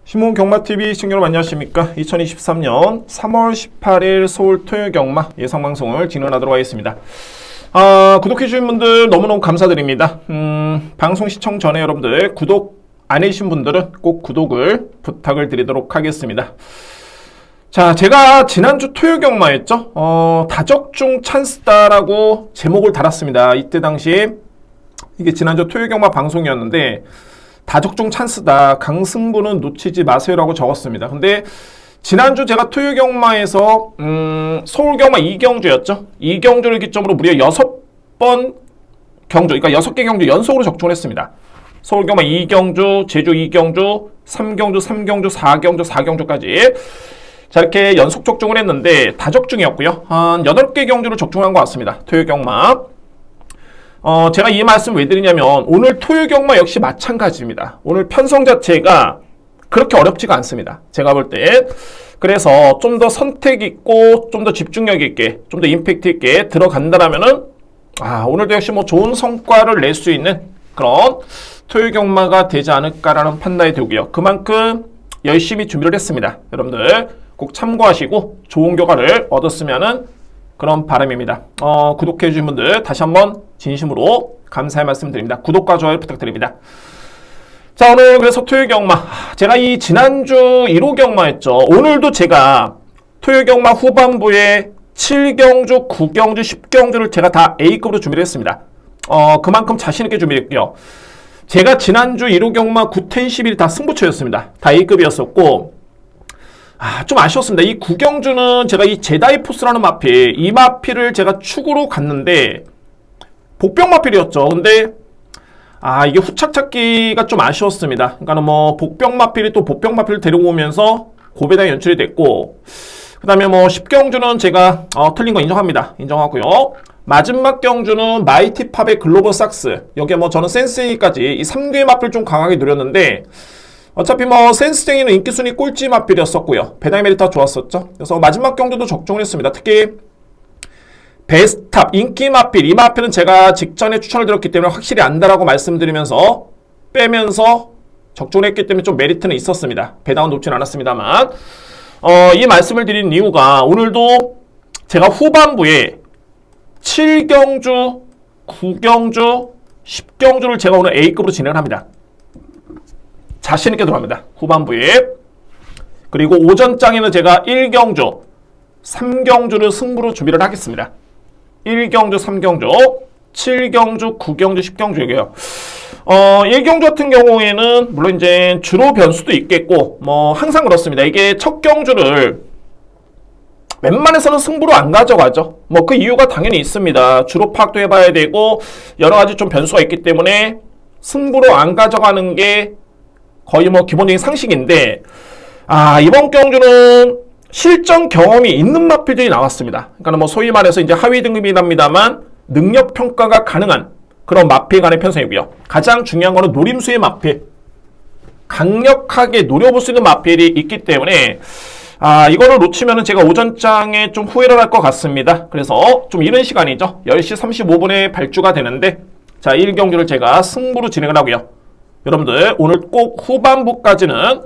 신문경마TV 시청자 여러분 안녕하십니까. 2023년 3월 18일 서울 토요경마 예상방송을 진행하도록 하겠습니다. 구독해주신 분들 너무너무 감사드립니다. 방송 시청 전에 여러분들 구독 안 해주신 분들은 꼭 구독을 부탁을 드리도록 하겠습니다. 자, 제가 지난주 토요경마였죠. 다적중 찬스다라고 제목을 달았습니다. 이때 당시에 이게 지난주 토요경마 방송이었는데 다적중 찬스다. 강승부는 놓치지 마세요라고 적었습니다. 근데 지난주 제가 토요경마에서 서울경마 2경주였죠. 2경주를 기점으로 무려 6번 경주, 그러니까 6개 경주 연속으로 적중을 했습니다. 서울경마 2경주, 제주 2경주, 3경주, 3경주, 4경주, 4경주까지 자, 이렇게 연속 적중을 했는데 다적중이었고요. 한 8개 경주를 적중한 것 같습니다. 토요경마. 제가 이 말씀을 왜 드리냐면 오늘 토요경마 역시 마찬가지입니다. 오늘 편성 자체가 그렇게 어렵지가 않습니다. 제가 볼 때. 그래서 좀 더 선택 있고 좀 더 집중력 있게 좀 더 임팩트 있게 들어간다라면은 오늘도 역시 뭐 좋은 성과를 낼 수 있는 그런 토요경마가 되지 않을까라는 판단이 들고요. 그만큼 열심히 준비를 했습니다. 여러분들 꼭 참고하시고 좋은 결과를 얻었으면은 그런 바람입니다. 구독해 주신 분들 다시 한번 진심으로 감사의 말씀 드립니다. 구독과 좋아요 부탁드립니다. 자, 오늘 그래서 토요경마 제가 이 지난주 1호 경마였죠. 오늘도 제가 토요경마 후반부에 7경주, 9경주, 10경주를 제가 다 A급으로 준비를 했습니다. 그만큼 자신있게 준비했고요. 제가 지난주 1호 경마 9텐 11이 다 승부처였습니다. 다 A급이었었고 좀 아쉬웠습니다. 이 9경주는 제가 이 제다이포스라는 마필, 이 마필을 제가 축으로 갔는데 복병 마필이었죠. 근데 이게 후착 찾기가 좀 아쉬웠습니다. 그러니까 뭐 복병 마필이 또 복병 마필을 데리고 오면서 고배당이 연출이 됐고, 그 다음에 뭐 10경주는 제가 틀린 거 인정합니다. 인정하고요. 마지막 경주는 마이티팝의 글로벌 삭스, 여기에 뭐 저는 센스이까지 이 3개의 마필 좀 강하게 노렸는데 어차피 뭐 센스쟁이는 인기순위 꼴찌 마필이었었고요. 배당 메리트가 좋았었죠. 그래서 마지막 경주도 적중을 했습니다. 특히 베스트탑, 인기 마필, 이 마필은 제가 직전에 추천을 드렸기 때문에 확실히 안다라고 말씀드리면서 빼면서 적중을 했기 때문에 좀 메리트는 있었습니다. 배당은 높진 않았습니다만 이 말씀을 드린 이유가 오늘도 제가 후반부에 7경주, 9경주, 10경주를 제가 오늘 A급으로 진행을 합니다. 자신있게 들어갑니다. 후반부에. 그리고 오전장에는 제가 1경주, 3경주를 승부로 준비를 하겠습니다. 1경주, 3경주, 7경주, 9경주, 10경주이고요. 1경주 같은 경우에는 물론 이제 주로 변수도 있겠고 뭐 항상 그렇습니다. 이게 첫 경주를 웬만해서는 승부로 안 가져가죠. 뭐 그 이유가 당연히 있습니다. 주로 파악도 해봐야 되고 여러 가지 좀 변수가 있기 때문에 승부로 안 가져가는 게 거의 뭐 기본적인 상식인데 이번 경주는 실전 경험이 있는 마필들이 나왔습니다. 그러니까 뭐 소위 말해서 이제 하위 등급이랍니다만 능력 평가가 가능한 그런 마필 간의 편성이고요. 가장 중요한 거는 노림수의 마필, 강력하게 노려볼 수 있는 마필이 있기 때문에 이거를 놓치면은 제가 오전장에 좀 후회를 할 것 같습니다. 그래서 좀 이른 시간이죠. 10시 35분에 발주가 되는데 자, 1경주를 제가 승부로 진행을 하고요. 여러분들 오늘 꼭 후반부까지는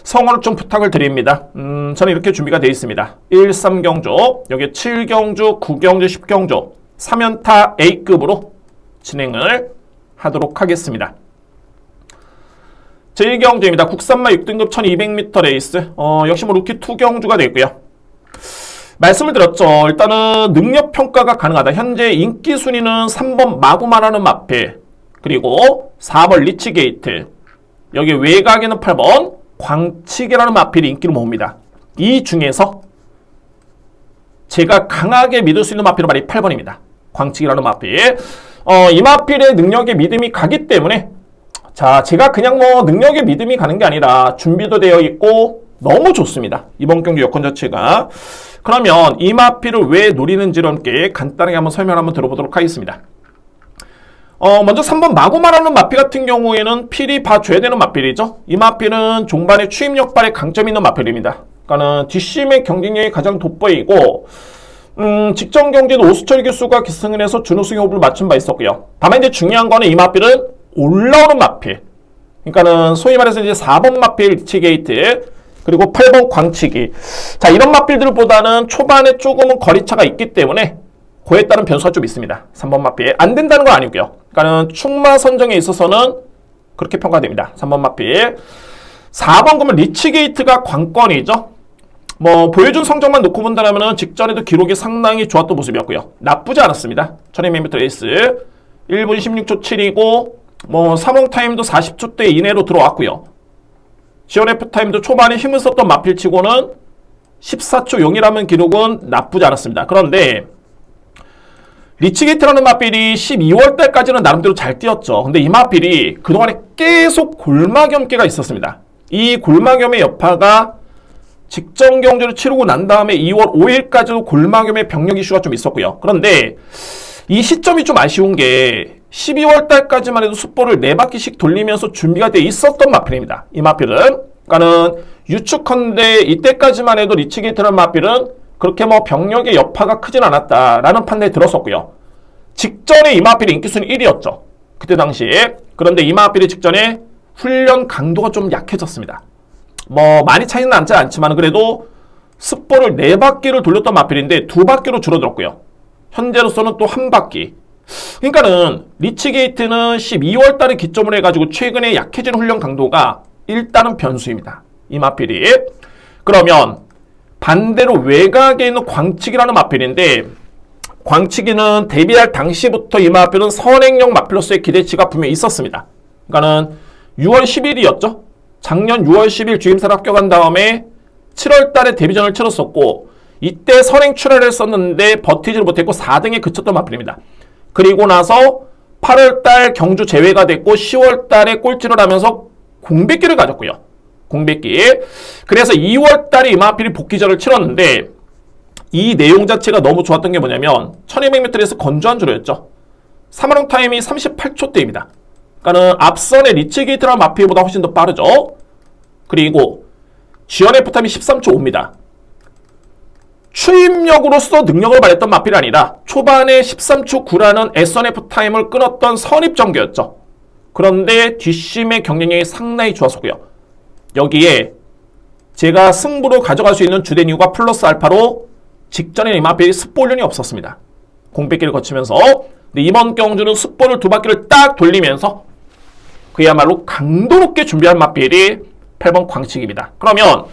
성원을 좀 부탁을 드립니다. 저는 이렇게 준비가 되어 있습니다. 1, 3경주, 여기 7경주, 9경주, 10경주 3연타 A급으로 진행을 하도록 하겠습니다. 제1경주입니다. 국산마 6등급 1200m 레이스. 역시 뭐 루키 2경주가 되고요. 말씀을 드렸죠. 일단은 능력평가가 가능하다. 현재 인기 순위는 3번 마구마라는 마필, 그리고 4번 리치게이트, 여기 외곽에는 8번 광치기라는 마필이 인기를 모읍니다. 이 중에서 제가 강하게 믿을 수 있는 마필은 바로 8번입니다. 광치기라는 마필. 이 마필의 능력에 믿음이 가기 때문에 자, 제가 그냥 뭐 능력에 믿음이 가는 게 아니라 준비도 되어 있고 너무 좋습니다. 이번 경기 여건 자체가. 그러면 이 마필을 왜 노리는지를 함께 간단하게 한번 설명 한번 들어보도록 하겠습니다. 먼저 3번 마구마라는 마필 같은 경우에는 필이 봐줘야 되는 마필이죠. 이 마필은 종반의 추임력 발에 강점이 있는 마필입니다. 그러니까는 뒷심의 경쟁력이 가장 돋보이고 직전 경기도 오수철 교수가 기승을 해서 준우승 호흡을 맞춘 바 있었고요. 다만 이제 중요한 거는 이 마필은 올라오는 마필. 그러니까는 소위 말해서 이제 4번 마필 리치게이트 그리고 8번 광치기. 자, 이런 마필들보다는 초반에 조금은 거리차가 있기 때문에 그에 따른 변수가 좀 있습니다. 3번 마필. 안 된다는 건 아니고요. 그러니까는 충마 선정에 있어서는 그렇게 평가됩니다. 3번 마필. 4번 그러면 리치게이트가 관건이죠. 뭐 보여준 성적만 놓고 본다면 직전에도 기록이 상당히 좋았던 모습이었고요. 나쁘지 않았습니다. 1200m 레이스 1분 16초 7이고 뭐 3원 타임도 40초대 이내로 들어왔고요. 지원F 타임도 초반에 힘을 썼던 마필치고는 14초 0이라는 기록은 나쁘지 않았습니다. 그런데 리치게이트라는 마필이 12월달까지는 나름대로 잘 뛰었죠. 근데 이 마필이 그동안에 계속 골마겸계가 있었습니다. 이 골마겸의 여파가 직전 경주를 치르고 난 다음에 2월 5일까지도 골마겸의 병력 이슈가 좀 있었고요. 그런데 이 시점이 좀 아쉬운 게 12월 달까지만 해도 숫보를 4바퀴씩 돌리면서 준비가 돼 있었던 마필입니다. 이 마필은. 그러니까는 유축컨대 이때까지만 해도 리치게이트라는 마필은 그렇게 뭐 병력의 여파가 크진 않았다라는 판단이 들었었고요. 직전에 이 마필이 인기순위 1위였죠. 그때 당시에. 그런데 이 마필이 직전에 훈련 강도가 좀 약해졌습니다. 뭐 많이 차이는 나지 않지만 그래도 습보를 4바퀴를 돌렸던 마필인데 2바퀴로 줄어들었고요. 현재로서는 또 1바퀴. 그러니까는 리치게이트는 12월 달에 기점을 해가지고 최근에 약해진 훈련 강도가 일단은 변수입니다. 이 마필이. 그러면 반대로 외곽에 있는 광치기라는 마필인데 광치기는 데뷔할 당시부터 이 마필은 선행용 마필로서의 기대치가 분명히 있었습니다. 그러니까는 6월 10일이었죠. 작년 6월 10일 주임사를 합격한 다음에 7월 달에 데뷔전을 치렀었고 이때 선행 출하를 했었는데 버티지를 못했고 4등에 그쳤던 마필입니다. 그리고 나서 8월 달 경주 제외가 됐고 10월 달에 꼴찌를 하면서 공백기를 가졌고요. 공백기. 그래서 2월 달에 이 마필이 복귀전을 치렀는데 이 내용 자체가 너무 좋았던 게 뭐냐면 1200m에서 건조한 주로였죠. 3월 타임이 38초대입니다. 그러니까는 앞선의 리치게이트라는 마필보다 훨씬 더 빠르죠. 그리고 지원F 타임이 13초 5입니다. 추임력으로서 능력을 발휘했던 마필이 아니라 초반에 13초 9라는 S1F 타임을 끊었던 선입정규였죠. 그런데 뒷심의 경쟁력이 상당히 좋았었고요. 여기에 제가 승부로 가져갈 수 있는 주된 이유가 플러스 알파로 직전에 이 마필이 습보련이 없었습니다. 공백기를 거치면서. 근데 이번 경주는 습보를 2바퀴를 딱 돌리면서 그야말로 강도 높게 준비한 마필이 8번 광치기입니다. 그러면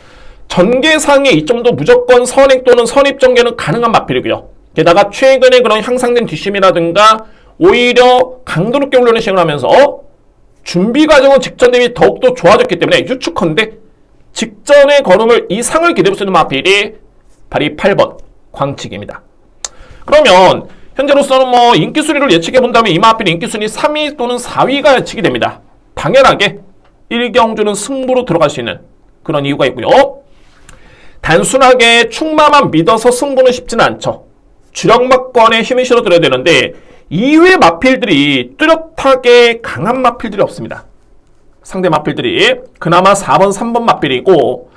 전개상의 이점도 무조건 선행 또는 선입전개는 가능한 마필이고요. 게다가 최근에 그런 향상된 뒷심이라든가 오히려 강도 높게 훈련을 시행하면서 준비 과정은 직전 대비 더욱더 좋아졌기 때문에 유축컨대 직전의 걸음을 이상을 기대할 수 있는 마필이 바로 이 8번 광치기입니다. 그러면 현재로서는 뭐 인기순위를 예측해본다면 이 마필이 인기순위 3위 또는 4위가 예측이 됩니다. 당연하게 1경주는 승부로 들어갈 수 있는 그런 이유가 있고요. 단순하게 충마만 믿어서 승부는 쉽지는 않죠. 주력마권에 힘을 실어드려야 되는데 이외의 마필들이 뚜렷하게 강한 마필들이 없습니다. 상대 마필들이 그나마 4번, 3번 마필이고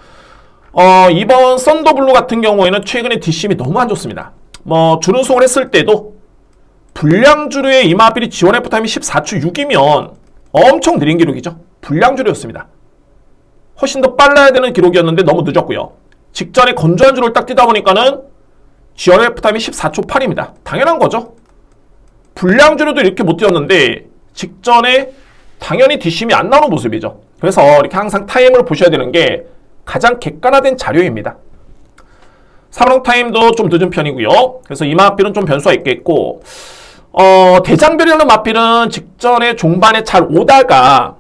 이번 썬더블루 같은 경우에는 최근에 뒷심이 너무 안 좋습니다. 뭐 준우승을 했을 때도 불량주류의 이 마필이 지원 F 타임이 14초 6이면 엄청 느린 기록이죠. 불량주류였습니다. 훨씬 더 빨라야 되는 기록이었는데 너무 늦었고요. 직전에 건조한 주를 딱 뛰다 보니까는 지원 F 타임이 14초 8입니다. 당연한 거죠. 불량주류도 이렇게 못 뛰었는데 직전에 당연히 뒷심이 안 나오는 모습이죠. 그래서 이렇게 항상 타임을 보셔야 되는 게 가장 객관화된 자료입니다. 3월 타임도 좀 늦은 편이고요. 그래서 이 마필은 좀 변수가 있겠고 대장별이라는 마필은 직전에 종반에 잘 오다가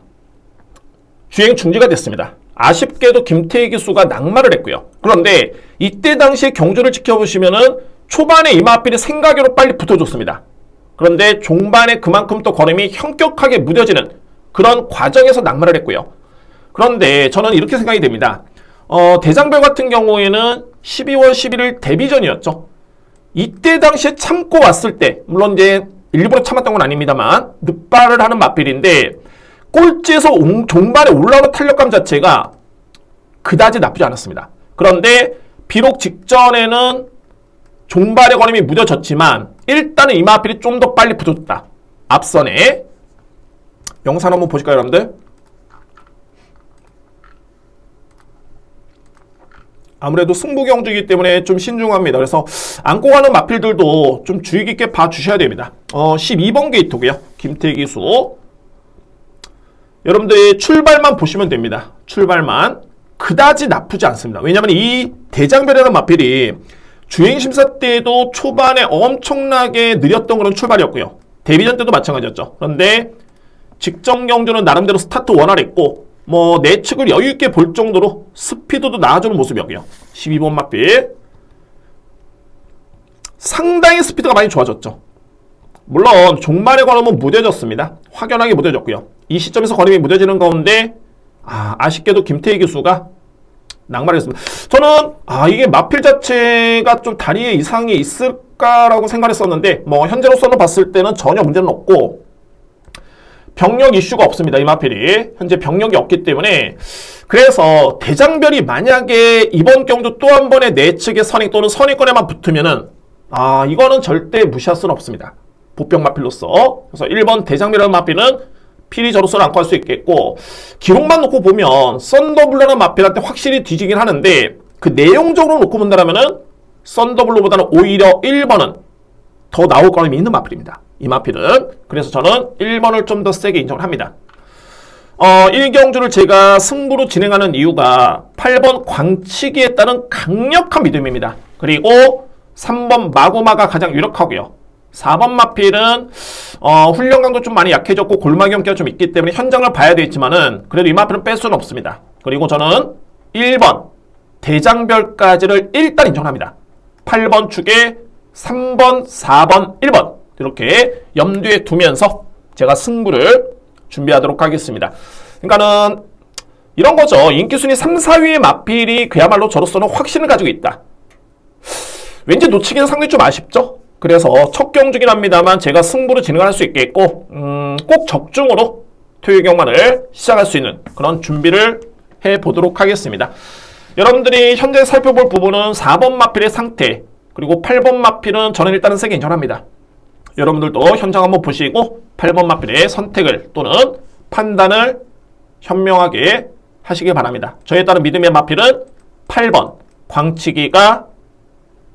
주행 중지가 됐습니다. 아쉽게도 김태희 기수가 낙마를 했고요. 그런데 이때 당시에 경주를 지켜보시면은 초반에 이 마필이 생각외로 빨리 붙어줬습니다. 그런데 종반에 그만큼 또 걸음이 현격하게 무뎌지는 그런 과정에서 낙마를 했고요. 그런데 저는 이렇게 생각이 됩니다. 대장별 같은 경우에는 12월 11일 데뷔전이었죠. 이때 당시에 참고 왔을 때, 물론 이제 일부러 참았던 건 아닙니다만 늑발을 하는 마필인데 꼴찌에서 종반에 올라오는 탄력감 자체가 그다지 나쁘지 않았습니다. 그런데 비록 직전에는 종발의 걸음이 무뎌졌지만 일단은 이 마필이 좀 더 빨리 붙었다. 앞선에 영상 한번 보실까요, 여러분들? 아무래도 승부 경주이기 때문에 좀 신중합니다. 그래서 안고 가는 마필들도 좀 주의 깊게 봐주셔야 됩니다. 12번 게이트고요. 김태기수. 여러분들이 출발만 보시면 됩니다. 출발만. 그다지 나쁘지 않습니다. 왜냐하면 이 대장별이라는 마필이 주행심사 때도 초반에 엄청나게 느렸던 그런 출발이었고요. 데뷔전 때도 마찬가지였죠. 그런데 직전 경주는 나름대로 스타트 원활했고 뭐 내측을 여유있게 볼 정도로 스피드도 나아지는 모습이었고요. 12번 마필 상당히 스피드가 많이 좋아졌죠. 물론 종말의 걸음은 무뎌졌습니다. 확연하게 무뎌졌고요. 이 시점에서 걸음이 무뎌지는 가운데 아쉽게도 김태희 교수가 낙마를 했습니다. 저는 이게 마필 자체가 좀 다리에 이상이 있을까라고 생각했었는데 뭐 현재로서는 봤을 때는 전혀 문제는 없고 병력 이슈가 없습니다. 이 마필이 현재 병력이 없기 때문에 그래서 대장별이 만약에 이번 경주 또 한 번의 내측의 선행 또는 선행권에만 붙으면은 이거는 절대 무시할 수는 없습니다. 보병 마필로서. 그래서 1번 대장별이라는 마필은 필히 저로서는 안고 할 수 있겠고 기록만 놓고 보면 썬더블루라는 마필한테 확실히 뒤지긴 하는데 그 내용적으로 놓고 본다면은 썬더블루보다는 오히려 1번은 더 나올 거림이 있는 마필입니다. 이 마필은. 그래서 저는 1번을 좀 더 세게 인정을 합니다. 1경주를 제가 승부로 진행하는 이유가 8번 광치기에 따른 강력한 믿음입니다. 그리고 3번 마구마가 가장 유력하고요. 4번 마필은 훈련 강도 좀 많이 약해졌고 골마기 형태가 좀 있기 때문에 현장을 봐야 되겠지만은 그래도 이 마필은 뺄 수는 없습니다. 그리고 저는 1번 대장별까지를 일단 인정합니다. 8번 축에 3번, 4번, 1번 이렇게 염두에 두면서 제가 승부를 준비하도록 하겠습니다. 그러니까는 이런 거죠. 인기순위 3, 4위의 마필이 그야말로 저로서는 확신을 가지고 있다. 왠지 놓치기는 상당히 좀 아쉽죠? 그래서 첫 경주긴 합니다만 제가 승부를 진행할 수 있겠고 꼭 적중으로 토요일 경만을 시작할 수 있는 그런 준비를 해보도록 하겠습니다. 여러분들이 현재 살펴볼 부분은 4번 마필의 상태 그리고 8번 마필은 저는 일단은 세게 인정합니다. 여러분들도 현장 한번 보시고 8번 마필의 선택을 또는 판단을 현명하게 하시길 바랍니다. 저에 따른 믿음의 마필은 8번 광치기가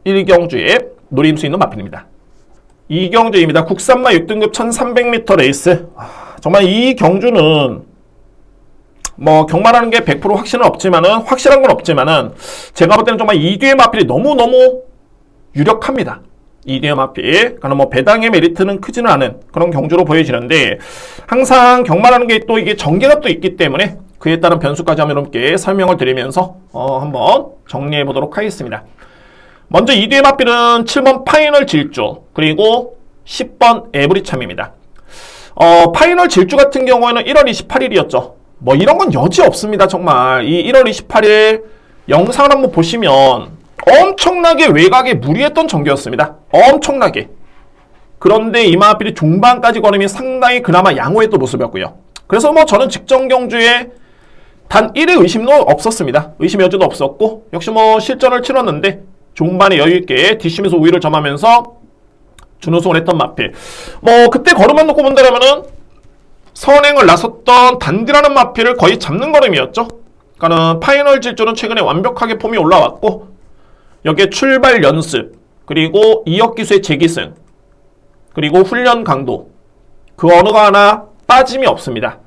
1경주에 노릴 수 있는 마필입니다. 2경주입니다. 국산마 6등급 1300m 레이스. 정말 이 경주는 뭐 경마라는 게 100% 확신은 없지만은 확실한 건 없지만은 제가 볼 때는 정말 이뒤의 마필이 너무너무 유력합니다. 이뒤의 마필. 그러니까 뭐 배당의 메리트는 크지는 않은 그런 경주로 보여지는데 항상 경마라는 게 또 이게 전개가 또 있기 때문에 그에 따른 변수까지 한번 여러분께 설명을 드리면서 한번 정리해 보도록 하겠습니다. 먼저 이뒤의 마필은 7번 파이널 질주 그리고 10번 에브리참입니다. 파이널 질주 같은 경우에는 1월 28일이었죠. 뭐 이런 건 여지 없습니다. 정말 이 1월 28일 영상을 한번 보시면 엄청나게 외곽에 무리했던 전개였습니다. 엄청나게. 그런데 이 마필이 중반까지 걸음이 상당히 그나마 양호했던 모습이었고요. 그래서 뭐 저는 직전 경주에 단 1의 의심도 없었습니다. 의심 여지도 없었고 역시 뭐 실전을 치렀는데 중반에 여유있게 뒷심에서 우위를 점하면서 준우승을 했던 마필. 뭐 그때 걸음만 놓고 본다면은 선행을 나섰던 단디라는 마필을 거의 잡는 걸음이었죠. 그러니까는 파이널 질주는 최근에 완벽하게 폼이 올라왔고 여기에 출발 연습 그리고 2억 기수의 재기승 그리고 훈련 강도 그 어느가 하나 빠짐이 없습니다.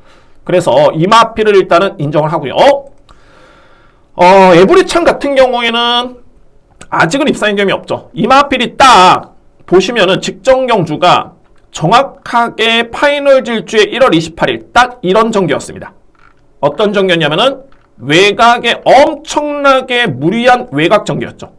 그래서 이 마필을 일단은 인정을 하고요. 에브리참 같은 경우에는 아직은 입사인 점이 없죠. 이 마필이 딱 보시면은 직전 경주가 정확하게 파이널 질주의 1월 28일 딱 이런 전개였습니다. 어떤 전개였냐면은 외곽에 엄청나게 무리한 외곽 전개였죠.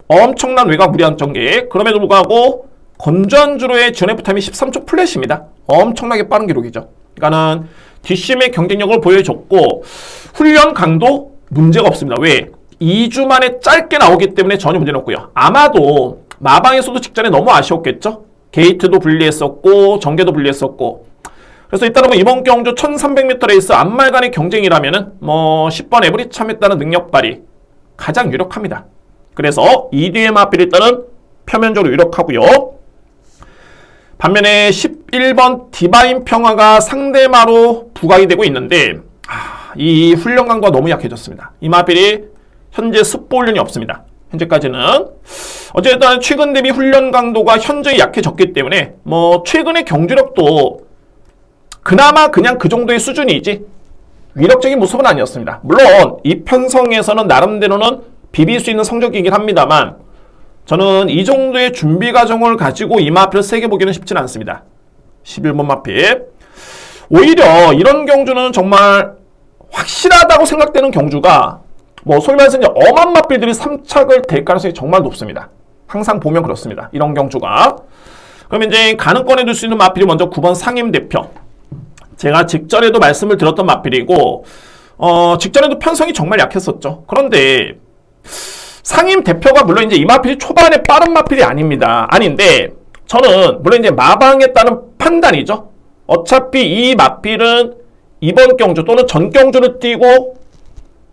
엄청난 외곽 무리한 전개. 그럼에도 불구하고 건조한 주로의 전F 타임이 13초 플랫입니다. 엄청나게 빠른 기록이죠. 그러니까는 뒷심의 경쟁력을 보여줬고 훈련 강도 문제가 없습니다. 왜? 2주 만에 짧게 나오기 때문에 전혀 문제는 없고요. 아마도 마방에서도 직전에 너무 아쉬웠겠죠? 게이트도 불리했었고 전개도 불리했었고 그래서 일단은 뭐 이번 경주 1300m 레이스 앞말간의 경쟁이라면은 뭐 10번 에브리참에 따른 능력 발휘 가장 유력합니다. 그래서 2뒤의 마필 일단은 표면적으로 유력하고요. 반면에 11번 디바인 평화가 상대마로 부각이 되고 있는데 이 훈련 강도가 너무 약해졌습니다. 이 마필이 현재 습보 훈련이 없습니다. 현재까지는. 어쨌든 최근 대비 훈련 강도가 현저히 약해졌기 때문에 뭐 최근의 경주력도 그나마 그냥 그 정도의 수준이지 위력적인 모습은 아니었습니다. 물론 이 편성에서는 나름대로는 비빌 수 있는 성적이긴 합니다만 저는 이 정도의 준비 과정을 가지고 이 마필을 세게 보기는 쉽지는 않습니다. 11번 마필. 오히려 이런 경주는 정말 확실하다고 생각되는 경주가 뭐 소위 말해서 이제 엄한 마필들이 3착을 될 가능성이 정말 높습니다. 항상 보면 그렇습니다. 이런 경주가. 그럼 이제 가능 꺼내둘 수 있는 마필이 먼저 9번 상임대표. 제가 직전에도 말씀을 드렸던 마필이고 직전에도 편성이 정말 약했었죠. 그런데 상임대표가 물론 이제 이 마필이 초반에 빠른 마필이 아닙니다. 아닌데 저는 물론 이제 마방에 따른 판단이죠. 어차피 이 마필은 이번 경주 또는 전 경주를 뛰고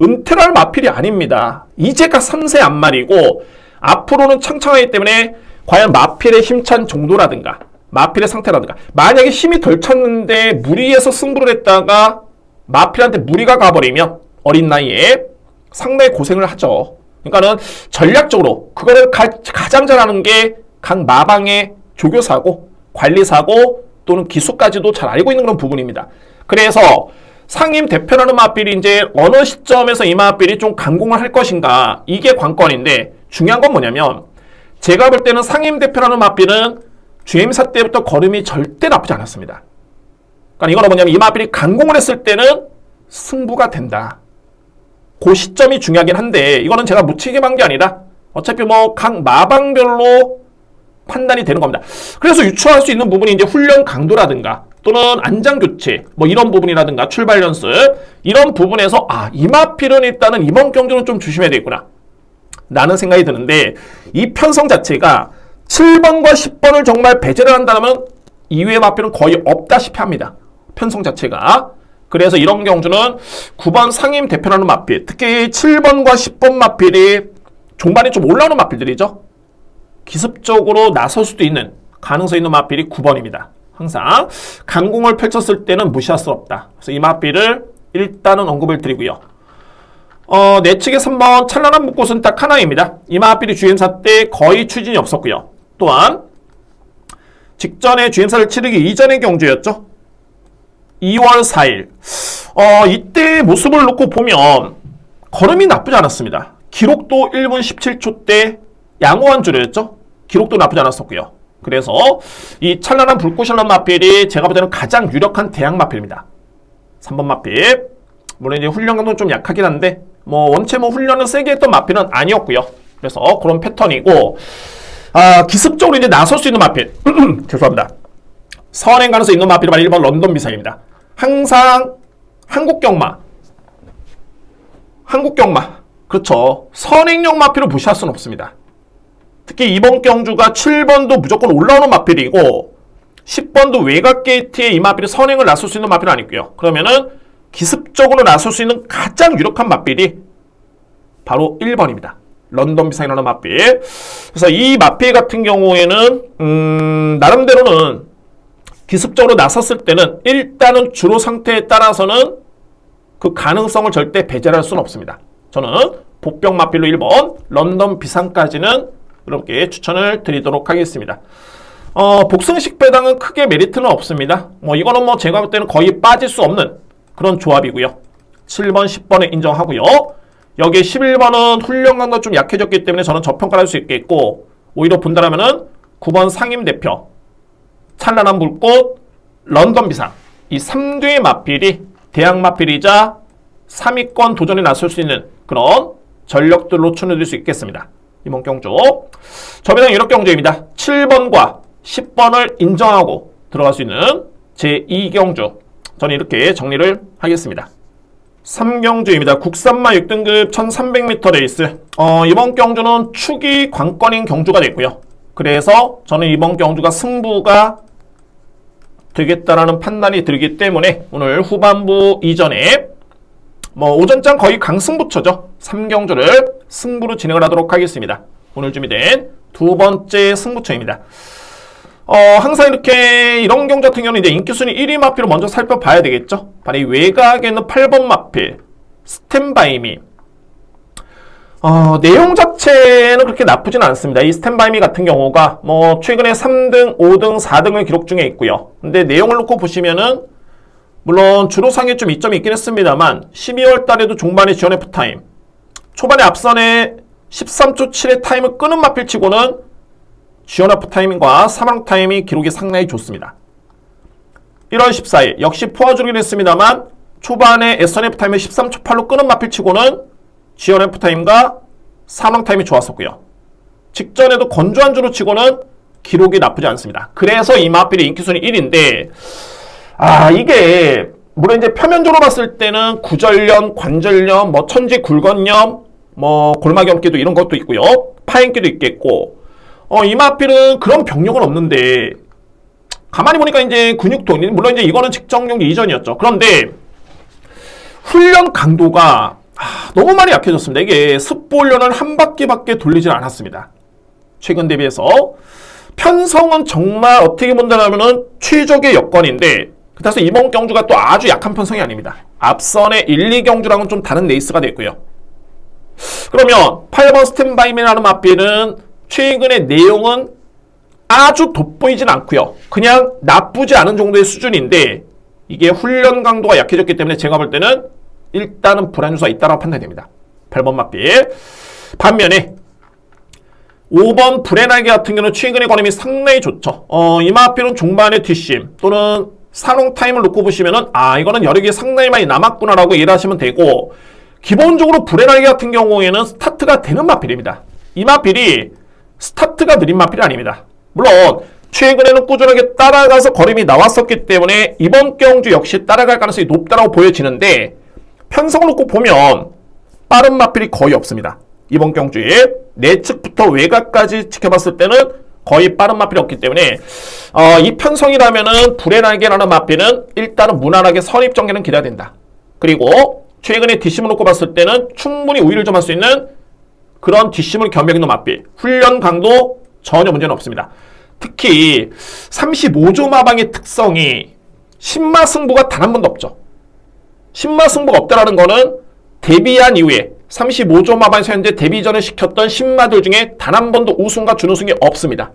은퇴를 할 마필이 아닙니다. 이제가 3세 안말이고 앞으로는 창창하기 때문에 과연 마필의 힘찬 정도라든가 마필의 상태라든가 만약에 힘이 덜 찼는데 무리해서 승부를 했다가 마필한테 무리가 가버리면 어린 나이에 상당히 고생을 하죠. 그러니까는 전략적으로 그거를 가장 잘하는 게 각 마방의 조교사고 관리사고 또는 기수까지도 잘 알고 있는 그런 부분입니다. 그래서 상임 대표라는 마필이 이제 어느 시점에서 이 마필이 좀 강공을 할 것인가 이게 관건인데 중요한 건 뭐냐면 제가 볼 때는 상임 대표라는 마필은 주임사 때부터 걸음이 절대 나쁘지 않았습니다. 그러니까 이거는 뭐냐면 이 마필이 강공을 했을 때는 승부가 된다. 그 시점이 중요하긴 한데 이거는 제가 무책임한 게 아니라 어차피 뭐 각 마방별로 판단이 되는 겁니다. 그래서 유추할 수 있는 부분이 이제 훈련 강도라든가 또는 안장교체 뭐 이런 부분이라든가 출발 연습 이런 부분에서 이 마필은 일단은 이번 경주는 좀 조심해야 되겠구나 라는 생각이 드는데 이 편성 자체가 7번과 10번을 정말 배제를 한다면 이외의 마필은 거의 없다시피 합니다. 편성 자체가. 그래서 이런 경주는 9번 상임 대표라는 마필 특히 7번과 10번 마필이 종반에 좀 올라오는 마필들이죠. 기습적으로 나설 수도 있는 가능성 있는 마필이 9번입니다. 항상 강공을 펼쳤을 때는 무시할 수 없다. 그래서 이 마필을 일단은 언급을 드리고요. 내측의 3번 찬란한 묵꽃은 딱 하나입니다. 이 마필이 주임사 때 거의 추진이 없었고요. 또한 직전에 주임사를 치르기 이전의 경주였죠. 2월 4일 이때 모습을 놓고 보면 걸음이 나쁘지 않았습니다. 기록도 1분 17초 때 양호한 주례였죠. 기록도 나쁘지 않았었고요. 그래서 이 찬란한 불꽃이라는 마필이 제가 볼 때는 가장 유력한 대항 마필입니다. 3번 마필. 물론 이제 훈련 강도는 좀 약하긴 한데 뭐 원체 뭐 훈련을 세게 했던 마필은 아니었고요. 그래서 그런 패턴이고 기습적으로 이제 나설 수 있는 마필. 죄송합니다. 선행 가능성 있는 마필이 바로 1번 런던 미사입니다. 항상 한국 경마. 그렇죠. 선행용 마필을 무시할 수는 없습니다. 특히 이번 경주가 7번도 무조건 올라오는 마필이고 10번도 외곽 게이트에 이 마필이 선행을 나설 수 있는 마필은 아니고요. 그러면은 기습적으로 나설 수 있는 가장 유력한 마필이 바로 1번입니다. 런던 비상이라는 마필. 그래서 이 마필 같은 경우에는 나름대로는 기습적으로 나섰을 때는 일단은 주로 상태에 따라서는 그 가능성을 절대 배제할 수는 없습니다. 저는 복병 마필로 1번, 런던 비상까지는 이렇게 추천을 드리도록 하겠습니다. 복승식 배당은 크게 메리트는 없습니다. 이거는 뭐 제가 볼 때는 거의 빠질 수 없는 그런 조합이고요. 7번, 10번에 인정하고요. 여기 11번은 훈련 강도가 좀 약해졌기 때문에 저는 저평가를 할 수 있겠고 오히려 본다라면은 9번 상임 대표, 찬란한 불꽃, 런던 비상 이 3뒤의 마필이 대항 마필이자 3위권 도전에 나설 수 있는 그런 전력들로 추천해드릴 수 있겠습니다. 이번 경주 저배당 유력 경주입니다. 7번과 10번을 인정하고 들어갈 수 있는 제2경주 저는 이렇게 정리를 하겠습니다. 3경주입니다. 국산마 6등급 1300m 레이스 이번 경주는 축이 관건인 경주가 됐고요. 그래서 저는 이번 경주가 승부가 되겠다라는 판단이 들기 때문에 오늘 후반부 이전에 오전장 거의 강승부처죠. 3경주를 승부로 진행을 하도록 하겠습니다. 오늘 준비된 두 번째 승부처입니다. 항상 이렇게 이런 경주 같은 경우는 이제 인기순위 1위 마필을 먼저 살펴봐야 되겠죠. 바로 이 외곽에 있는 8번 마필 스탠바이미. 내용 자체는 그렇게 나쁘진 않습니다. 이 스탠바이미 같은 경우가 뭐 최근에 3등, 5등, 4등을 기록 중에 있고요. 근데 내용을 놓고 보시면은 물론 주로상에 좀 이점이 있긴 했습니다만 12월 달에도 종반에 지원 F타임, 초반에 앞선에 13초 7의 타임을 끄는 마필치고는 지원 F타임과 사망타임이 기록이 상당히 좋습니다. 1월 14일 역시 포화주르긴 했습니다만 초반에 SNF타임을 13초 8로 끄는 마필치고는 지원 F타임과 사망타임이 좋았었고요. 직전에도 건조한 주로 치고는 기록이 나쁘지 않습니다. 그래서 이 마필이 인기순위 1인데 이게 물론 이제 표면적으로 봤을 때는 구절염, 관절염, 뭐 천지 굴건염, 뭐 골막염기도 이런 것도 있고요. 파행기도 있겠고 이 마필은 그런 병력은 없는데 가만히 보니까 이제 근육통, 물론 이제 이거는 직전경기 이전이었죠. 그런데 훈련 강도가 너무 많이 약해졌습니다. 이게 습보 훈련을 한 바퀴밖에 돌리질 않았습니다. 최근 대비해서 편성은 정말 어떻게 본다면은 최적의 여건인데 그래서 이번 경주가 또 아주 약한 편성이 아닙니다. 앞선의 1, 2경주랑은 좀 다른 레이스가 됐고요. 그러면 8번 스탠바이맨이라는 마필은 최근의 내용은 아주 돋보이진 않고요. 그냥 나쁘지 않은 정도의 수준인데 이게 훈련 강도가 약해졌기 때문에 제가 볼 때는 일단은 불안 요소가 있다고 판단이 됩니다. 8번 마필. 반면에 5번 브레나게 같은 경우는 최근의 걸음이 상당히 좋죠. 이 마필은 종반의 뒷심 또는 산홍 타임을 놓고 보시면은 이거는 여력이 상당히 많이 남았구나라고 이해를 하시면 되고, 기본적으로 브레나게 같은 경우에는 스타트가 되는 마필입니다. 이 마필이 스타트가 느린 마필이 아닙니다. 물론 최근에는 꾸준하게 따라가서 걸음이 나왔었기 때문에 이번 경주 역시 따라갈 가능성이 높다고 보여지는데 편성을 놓고 보면 빠른 마필이 거의 없습니다. 이번 경주에 내측부터 외곽까지 지켜봤을 때는 거의 빠른 마필이 없기 때문에 이 편성이라면은 브레나게라는 마필은 일단은 무난하게 선입전개는 기대해야 된다. 그리고 최근에 뒷심을 놓고 봤을 때는 충분히 우위를 점할 수 있는 그런 뒷심을 겸비하고 있는 마필. 훈련 강도 전혀 문제는 없습니다. 특히 35조 마방의 특성이 신마 승부가 단 한 번도 없죠. 신마 승부가 없다라는 거는 데뷔한 이후에 35조 마방에서 현재 데뷔전을 시켰던 신마들 중에 단 한 번도 우승과 준우승이 없습니다.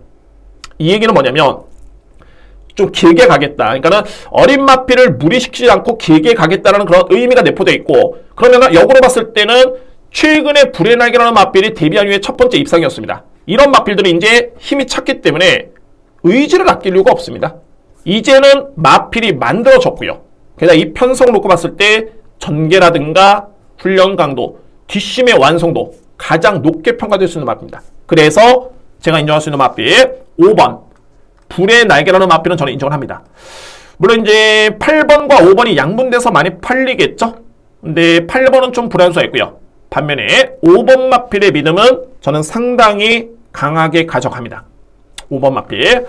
이 얘기는 뭐냐면 좀 길게 가겠다. 그러니까는 어린 마필을 무리시키지 않고 길게 가겠다라는 그런 의미가 내포되어 있고, 그러면 역으로 봤을 때는 최근에 브레나게라는 마필이 데뷔한 이후에 첫 번째 입상이었습니다. 이런 마필들이 이제 힘이 찼기 때문에 의지를 아낄 이유가 없습니다. 이제는 마필이 만들어졌고요. 게다가 이 편성을 놓고 봤을 때 전개라든가 훈련 강도, 뒷심의 완성도 가장 높게 평가될 수 있는 마필입니다. 그래서 제가 인정할 수 있는 마필 5번 불의 날개라는 마필은 저는 인정을 합니다. 물론 이제 8번과 5번이 양분돼서 많이 팔리겠죠. 근데 8번은 좀 불안수가 있고요. 반면에 5번 마필의 믿음은 저는 상당히 강하게 가져갑니다. 5번 마필.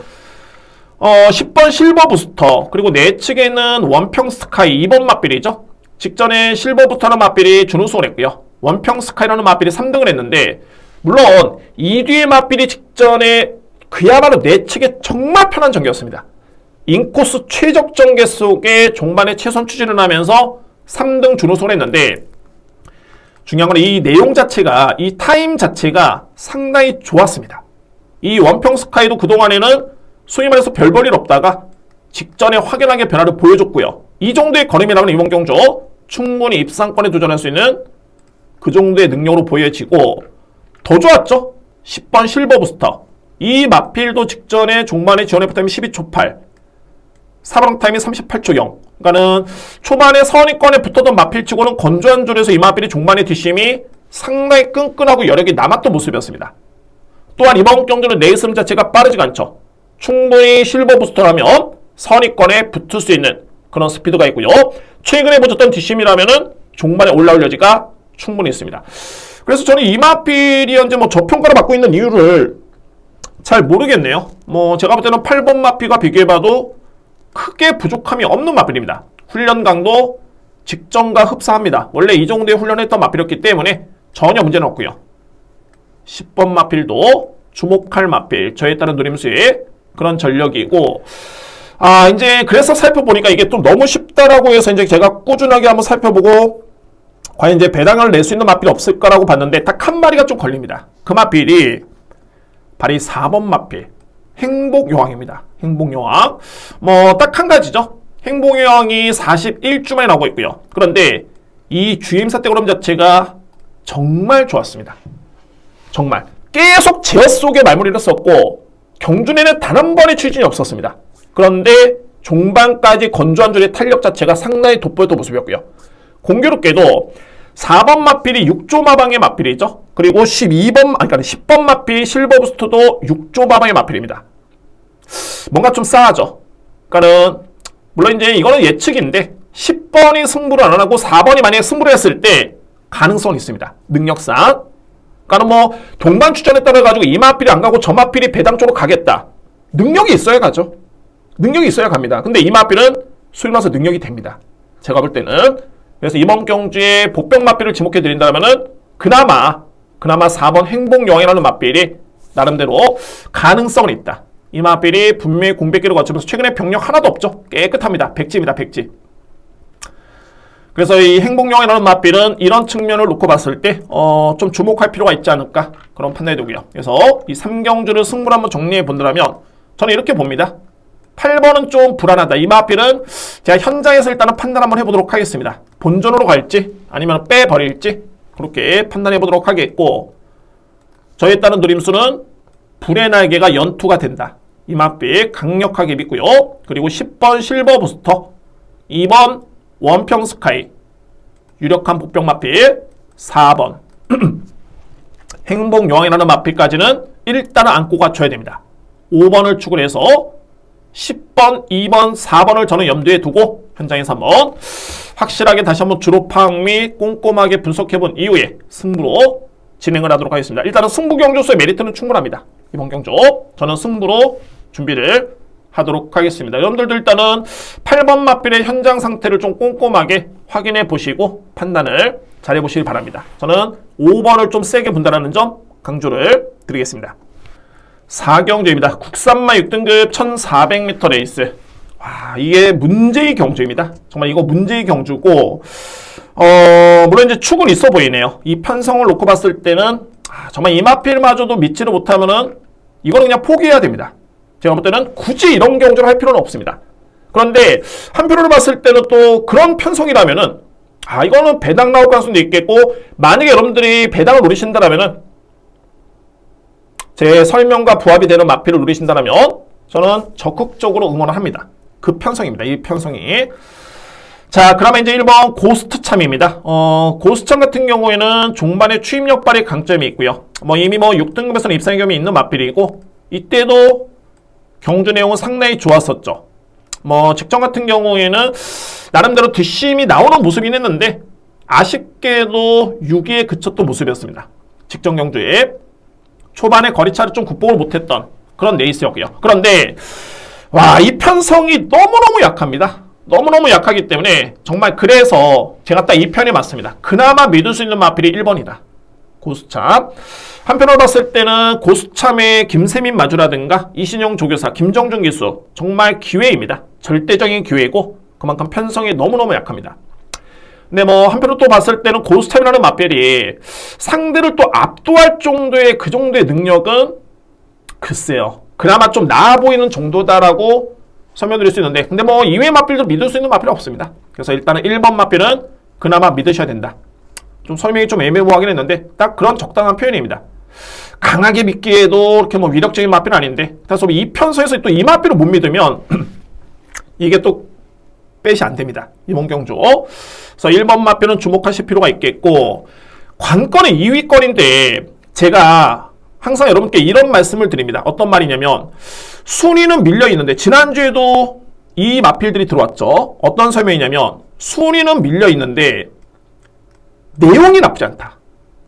10번 실버 부스터, 그리고 내측에는 원평 스카이 2번 마필이죠. 직전에 실버 부스터라는 마필이 준우승을 했고요. 원평 스카이라는 마필이 3등을 했는데, 물론 2뒤의 마필이 직전에 그야말로 내측에 정말 편한 전개였습니다. 인코스 최적 전개 속에 종반에 최선 추진을 하면서 3등 준우승을 했는데, 중요한 건 이 내용 자체가, 이 타임 자체가 상당히 좋았습니다. 이 원평 스카이도 그동안에는 소위 말해서 별 볼 일 없다가 직전에 확연하게 변화를 보여줬고요. 이 정도의 걸음이라면 이번 경주 충분히 입상권에 도전할 수 있는 그 정도의 능력으로 보여지고, 더 좋았죠? 10번 실버 부스터. 이 마필도 직전에 종반에 지원 F타임이 12초 8, 사방 타임이 38초 0. 그러니까는 초반에 선위권에 붙었던 마필치고는 건조한 줄에서 이 마필이 종반의 뒷심이 상당히 끈끈하고 여력이 남았던 모습이었습니다. 또한 이번 경주는 레이스 자체가 빠르지가 않죠. 충분히 실버 부스터라면 선위권에 붙을 수 있는 그런 스피드가 있고요. 최근에 보셨던 뒷심이라면은 종반에 올라올 여지가 충분히 있습니다. 그래서 저는 이 마필이 현재 뭐 저평가를 받고 있는 이유를 잘 모르겠네요. 제가 볼 때는 8번 마필과 비교해봐도 크게 부족함이 없는 마필입니다. 훈련 강도 직전과 흡사합니다. 원래 이 정도의 훈련을 했던 마필이었기 때문에 전혀 문제는 없고요. 10번 마필도 주목할 마필, 저에 따른 노림수의 그런 전력이고, 이제 그래서 살펴보니까 이게 좀 너무 쉽다라고 해서 이제 제가 꾸준하게 한번 살펴보고 과연 이제 배당을 낼 수 있는 마필이 없을까라고 봤는데 딱 한 마리가 좀 걸립니다. 그 마필이 바로 이 4번 마필 행복여왕입니다. 행복여왕 뭐 딱 한 가지죠. 행복여왕이 41주 만에 나오고 있고요. 그런데 이 주임사 때 그럼 자체가 정말 좋았습니다. 정말 계속 제어 속에 말무리를 썼고 경주내는 단 한 번의 추진이 없었습니다. 그런데 종반까지 건조한 줄의 탄력 자체가 상당히 돋보였던 모습이었고요. 공교롭게도 4번 마필이 6조 마방의 마필이죠. 그리고 10번 마필 실버 부스터도 6조 마방의 마필입니다. 뭔가 좀 싸하죠. 그러니까는 물론 이제 이거는 예측인데 10번이 승부를 안 하고 4번이 만약에 승부를 했을 때 가능성은 있습니다. 능력상. 그러니까 뭐 동반 추천에 따라 가지고 이 마필이 안 가고 저 마필이 배당 쪽으로 가겠다. 능력이 있어야 가죠. 능력이 있어야 갑니다. 근데 이 마필은 수리나서 능력이 됩니다. 제가 볼 때는. 그래서 이번 경주에 복병 마필을 지목해 드린다면은 그나마 4번 행복여왕이라는 마필이 나름대로 가능성은 있다. 이 마필이 분명히 공백기를 거치면서 최근에 병력 하나도 없죠. 깨끗합니다. 백지입니다. 백지. 그래서 이 행복여왕이라는 마필은 이런 측면을 놓고 봤을 때 좀 주목할 필요가 있지 않을까 그런 판단이 되고요. 그래서 이 3경주를 승부를 한번 정리해 본다면 저는 이렇게 봅니다. 8번은 좀 불안하다. 이 마필은 제가 현장에서 일단은 판단 한번 해보도록 하겠습니다. 본전으로 갈지 아니면 빼버릴지 그렇게 판단해 보도록 하겠고 저에 따른 누림수는 불의 날개가 연투가 된다. 이 마필 강력하게 믿고요. 그리고 10번 실버 부스터 2번 원평 스카이 유력한 복병 마필 4번 행복여왕이라는 마필까지는 일단은 안고 갖춰야 됩니다. 5번을 축을 해서 10번, 2번, 4번을 저는 염두에 두고 현장에서 한번 확실하게 다시 한번 주로 파악 및 꼼꼼하게 분석해본 이후에 승부로 진행을 하도록 하겠습니다. 일단은 승부 경주수의 메리트는 충분합니다. 이번 경주 저는 승부로 준비를 하도록 하겠습니다. 여러분들도 일단은 8번 마필의 현장 상태를 좀 꼼꼼하게 확인해 보시고 판단을 잘 해보시길 바랍니다. 저는 5번을 좀 세게 본다는 점 강조를 드리겠습니다. 4경주입니다. 국산마 6등급 1400m 레이스. 와, 이게 문제의 경주입니다. 정말 이거 문제의 경주고 물론 이제 축은 있어 보이네요. 이 편성을 놓고 봤을 때는 정말 이 마필마저도 믿지를 못하면은 이거는 그냥 포기해야 됩니다. 제가 볼 때는 굳이 이런 경주를 할 필요는 없습니다. 그런데 한편으로 봤을 때는 또 그런 편성이라면은 이거는 배당 나올 가능성도 있겠고 만약에 여러분들이 배당을 노리신다라면은 제 설명과 부합이 되는 마필을 누리신다면 저는 적극적으로 응원을 합니다. 그 편성입니다. 이 편성이. 자, 그러면 이제 1번 고스트참입니다. 고스트참 같은 경우에는 종반의 추임력 발휘 강점이 있고요. 이미 6등급에서는 입상의 경험이 있는 마필이고 이때도 경주 내용은 상당히 좋았었죠. 직전 같은 경우에는 나름대로 뒷심이 나오는 모습이긴 했는데 아쉽게도 6위에 그쳤던 모습이었습니다. 직전 경주에 초반에 거리차를 좀 극복을 못했던 그런 레이스였고요. 그런데 이 편성이 너무너무 약합니다. 너무너무 약하기 때문에 정말 그래서 제가 딱 이 편이 맞습니다. 그나마 믿을 수 있는 마필이 1번이다. 고수참. 한편으로 봤을 때는 고수참의 김세민 마주라든가 이신영 조교사, 김정준 기수 정말 기회입니다. 절대적인 기회고 그만큼 편성이 너무너무 약합니다. 근데 한편으로 또 봤을 때는 고수참이라는 마필이 상대를 또 압도할 정도의 그 정도의 능력은 글쎄요. 그나마 좀 나아 보이는 정도다라고 설명드릴 수 있는데 근데 이외의 마필도 믿을 수 있는 마필은 없습니다. 그래서 일단은 1번 마필은 그나마 믿으셔야 된다. 좀 설명이 좀 애매모호하긴 했는데 딱 그런 적당한 표현입니다. 강하게 믿기에도 이렇게 위력적인 마필은 아닌데 그래서 이 편서에서 또 이 마필을 못 믿으면 이게 또 빼시 안 됩니다. 이번 경주. 그래서 1번 마필은 주목하실 필요가 있겠고 관건은 2위권인데 제가 항상 여러분께 이런 말씀을 드립니다. 어떤 말이냐면 순위는 밀려 있는데 지난주에도 이 마필들이 들어왔죠. 어떤 설명이냐면 순위는 밀려 있는데 내용이 나쁘지 않다.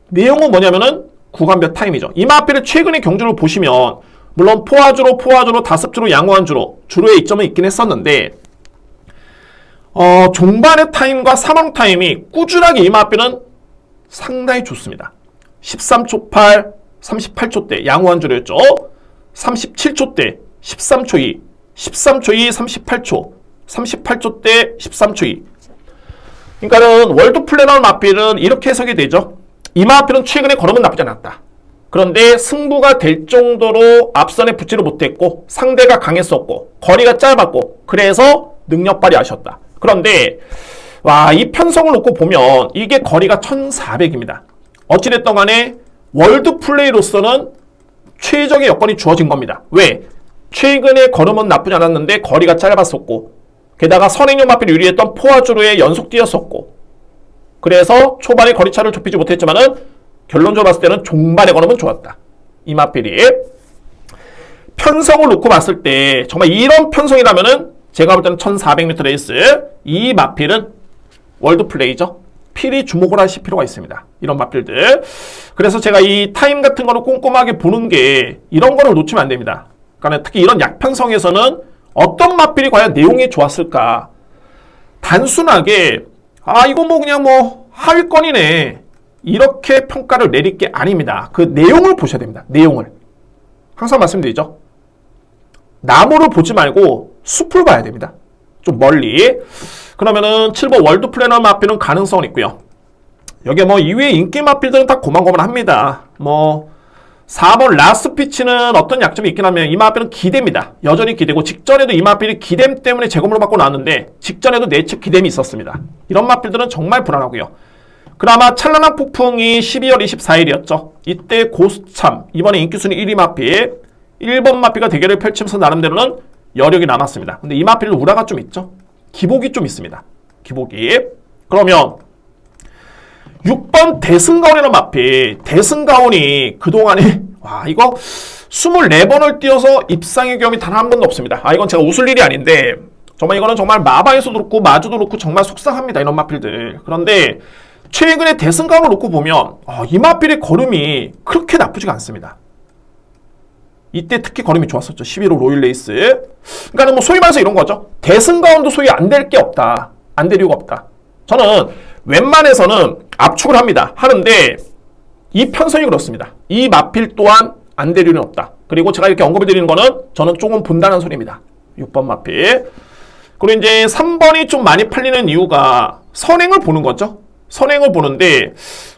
내용은 뭐냐면은 구간별 타임이죠. 이 마필의 최근의 경주를 보시면 물론 포화주로, 다습주로, 양호한주로 주로의 이점은 있긴 했었는데 종반의 타임과 사망 타임이 꾸준하게 이 마필은 상당히 좋습니다. 13초 8, 38초 대 양호한주로였죠. 37초 대 13초 2, 13초 2, 38초, 38초 대 13초 2. 그러니까는 월드 플래너 마필은 이렇게 해석이 되죠. 이 마필은 최근에 걸으면 나쁘지 않았다. 그런데 승부가 될 정도로 앞선에 붙지를 못했고 상대가 강했었고 거리가 짧았고 그래서 능력 발휘하셨다. 그런데 와, 이 편성을 놓고 보면 이게 거리가 1400입니다. 어찌됐든 간에 월드 플레이로서는 최적의 여건이 주어진 겁니다. 왜? 최근에 걸으면 나쁘지 않았는데 거리가 짧았었고 게다가 선행용 마필이 유리했던 포화주로에 연속 뛰었었고 그래서 초반에 거리차를 좁히지 못했지만은 결론적으로 봤을 때는 종반에 걸으면 좋았다. 이 마필이 편성을 놓고 봤을 때 정말 이런 편성이라면은 제가 볼 때는 1400m 레이스 이 마필은 월드 플레이죠. 필히 주목을 하실 필요가 있습니다. 이런 마필들. 그래서 제가 이 타임 같은 거를 꼼꼼하게 보는 게 이런 거를 놓치면 안 됩니다. 그러니까 특히 이런 약편성에서는 어떤 마필이 과연 내용이 좋았을까? 단순하게 이거 뭐 그냥 뭐 하위권이네 이렇게 평가를 내릴 게 아닙니다. 그 내용을 보셔야 됩니다. 내용을. 항상 말씀드리죠. 나무를 보지 말고 숲을 봐야 됩니다. 좀 멀리. 그러면은 7번 월드 플래너 마필은 가능성은 있고요. 여기에 뭐 이외의 인기 마필들은 다 고만고만합니다. 뭐 4번 라스피치는 어떤 약점이 있긴 하면 이 마필은 기대입니다. 여전히 기대고 직전에도 이 마필이 기댐 때문에 재검으로 받고 나왔는데 직전에도 내측 기댐이 있었습니다. 이런 마필들은 정말 불안하고요. 그나마 찬란한 폭풍이 12월 24일이었죠. 이때 고수참 이번에 인기순위 1위 마필 1번 마필과 대결을 펼치면서 나름대로는 여력이 남았습니다. 근데 이 마필은 우라가 좀 있죠. 기복이 좀 있습니다. 기복이. 그러면 6번 대승가온이라는 마필. 대승가온이 그동안에 이거 24번을 뛰어서 입상의 경험이 단 한 번도 없습니다. 이건 제가 웃을 일이 아닌데 정말 이거는 정말 마바에서도 그렇고 마주도 그렇고 정말 속상합니다. 이런 마필들. 그런데 최근에 대승가온을 놓고 보면 이 마필의 걸음이 그렇게 나쁘지가 않습니다. 이때 특히 걸음이 좋았었죠. 11호 로일 레이스. 그러니까 뭐 소위 말해서 이런 거죠. 대승가온도 소위 안 될 게 없다. 안 될 이유가 없다. 저는 웬만해서는 압축을 합니다. 하는데 이 편성이 그렇습니다. 이 마필 또한 안 될 이유는 없다. 그리고 제가 이렇게 언급을 드리는 거는 저는 조금 본다는 소리입니다. 6번 마필. 그리고 이제 3번이 좀 많이 팔리는 이유가 선행을 보는 거죠. 선행을 보는데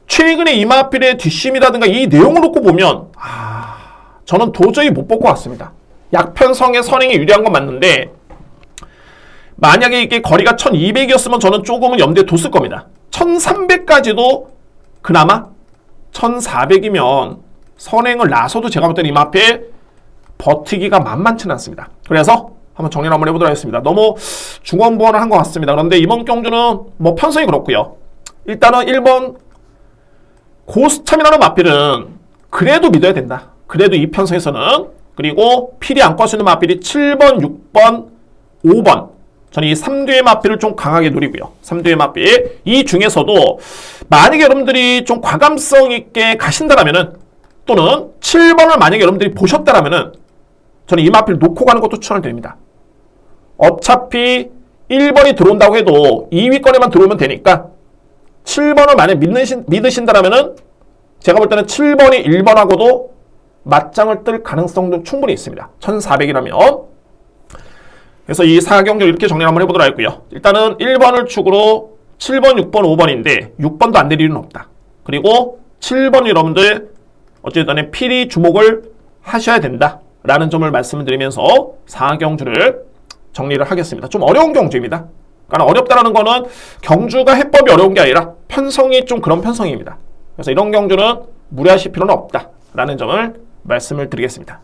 최근에 이 마필의 뒷심이라든가 이 내용을 놓고 보면 저는 도저히 못 볼 것 같습니다. 약편성의 선행이 유리한 건 맞는데 만약에 이게 거리가 1200이었으면 저는 조금은 염두에 뒀을 겁니다. 1300까지도 그나마 1400이면 선행을 나서도 제가 볼 때는 이 마필 버티기가 만만치는 않습니다. 그래서 한번 정리를 한번 해보도록 하겠습니다. 너무 중원부원을 한 것 같습니다. 그런데 이번 경주는 뭐 편성이 그렇고요. 일단은 1번 고스참이라는 마필은 그래도 믿어야 된다. 그래도 이 편성에서는. 그리고 필이 안 꺼 수 있는 마필이 7번, 6번, 5번. 저는 이 3뒤의 마필을 좀 강하게 노리고요. 3뒤의 마필. 이 중에서도 만약에 여러분들이 좀 과감성 있게 가신다라면은 또는 7번을 만약에 여러분들이 보셨다라면은 저는 이 마필 놓고 가는 것도 추천을 드립니다. 어차피 1번이 들어온다고 해도 2위권에만 들어오면 되니까 7번을 만약에 믿으신다라면은 제가 볼 때는 7번이 1번하고도 맞짱을 뜰 가능성도 충분히 있습니다. 1400이라면. 그래서 이 4경주 이렇게 정리를 한번 해보도록 하고요. 일단은 1번을 축으로 7번, 6번, 5번인데 6번도 안 될 일은 없다. 그리고 7번 여러분들 어쨌든 필히 주목을 하셔야 된다. 라는 점을 말씀을 드리면서 4경주를 정리를 하겠습니다. 좀 어려운 경주입니다. 그러니까 어렵다라는 거는 경주가 해법이 어려운 게 아니라 편성이 좀 그런 편성입니다. 그래서 이런 경주는 무리하실 필요는 없다. 라는 점을 말씀을 드리겠습니다.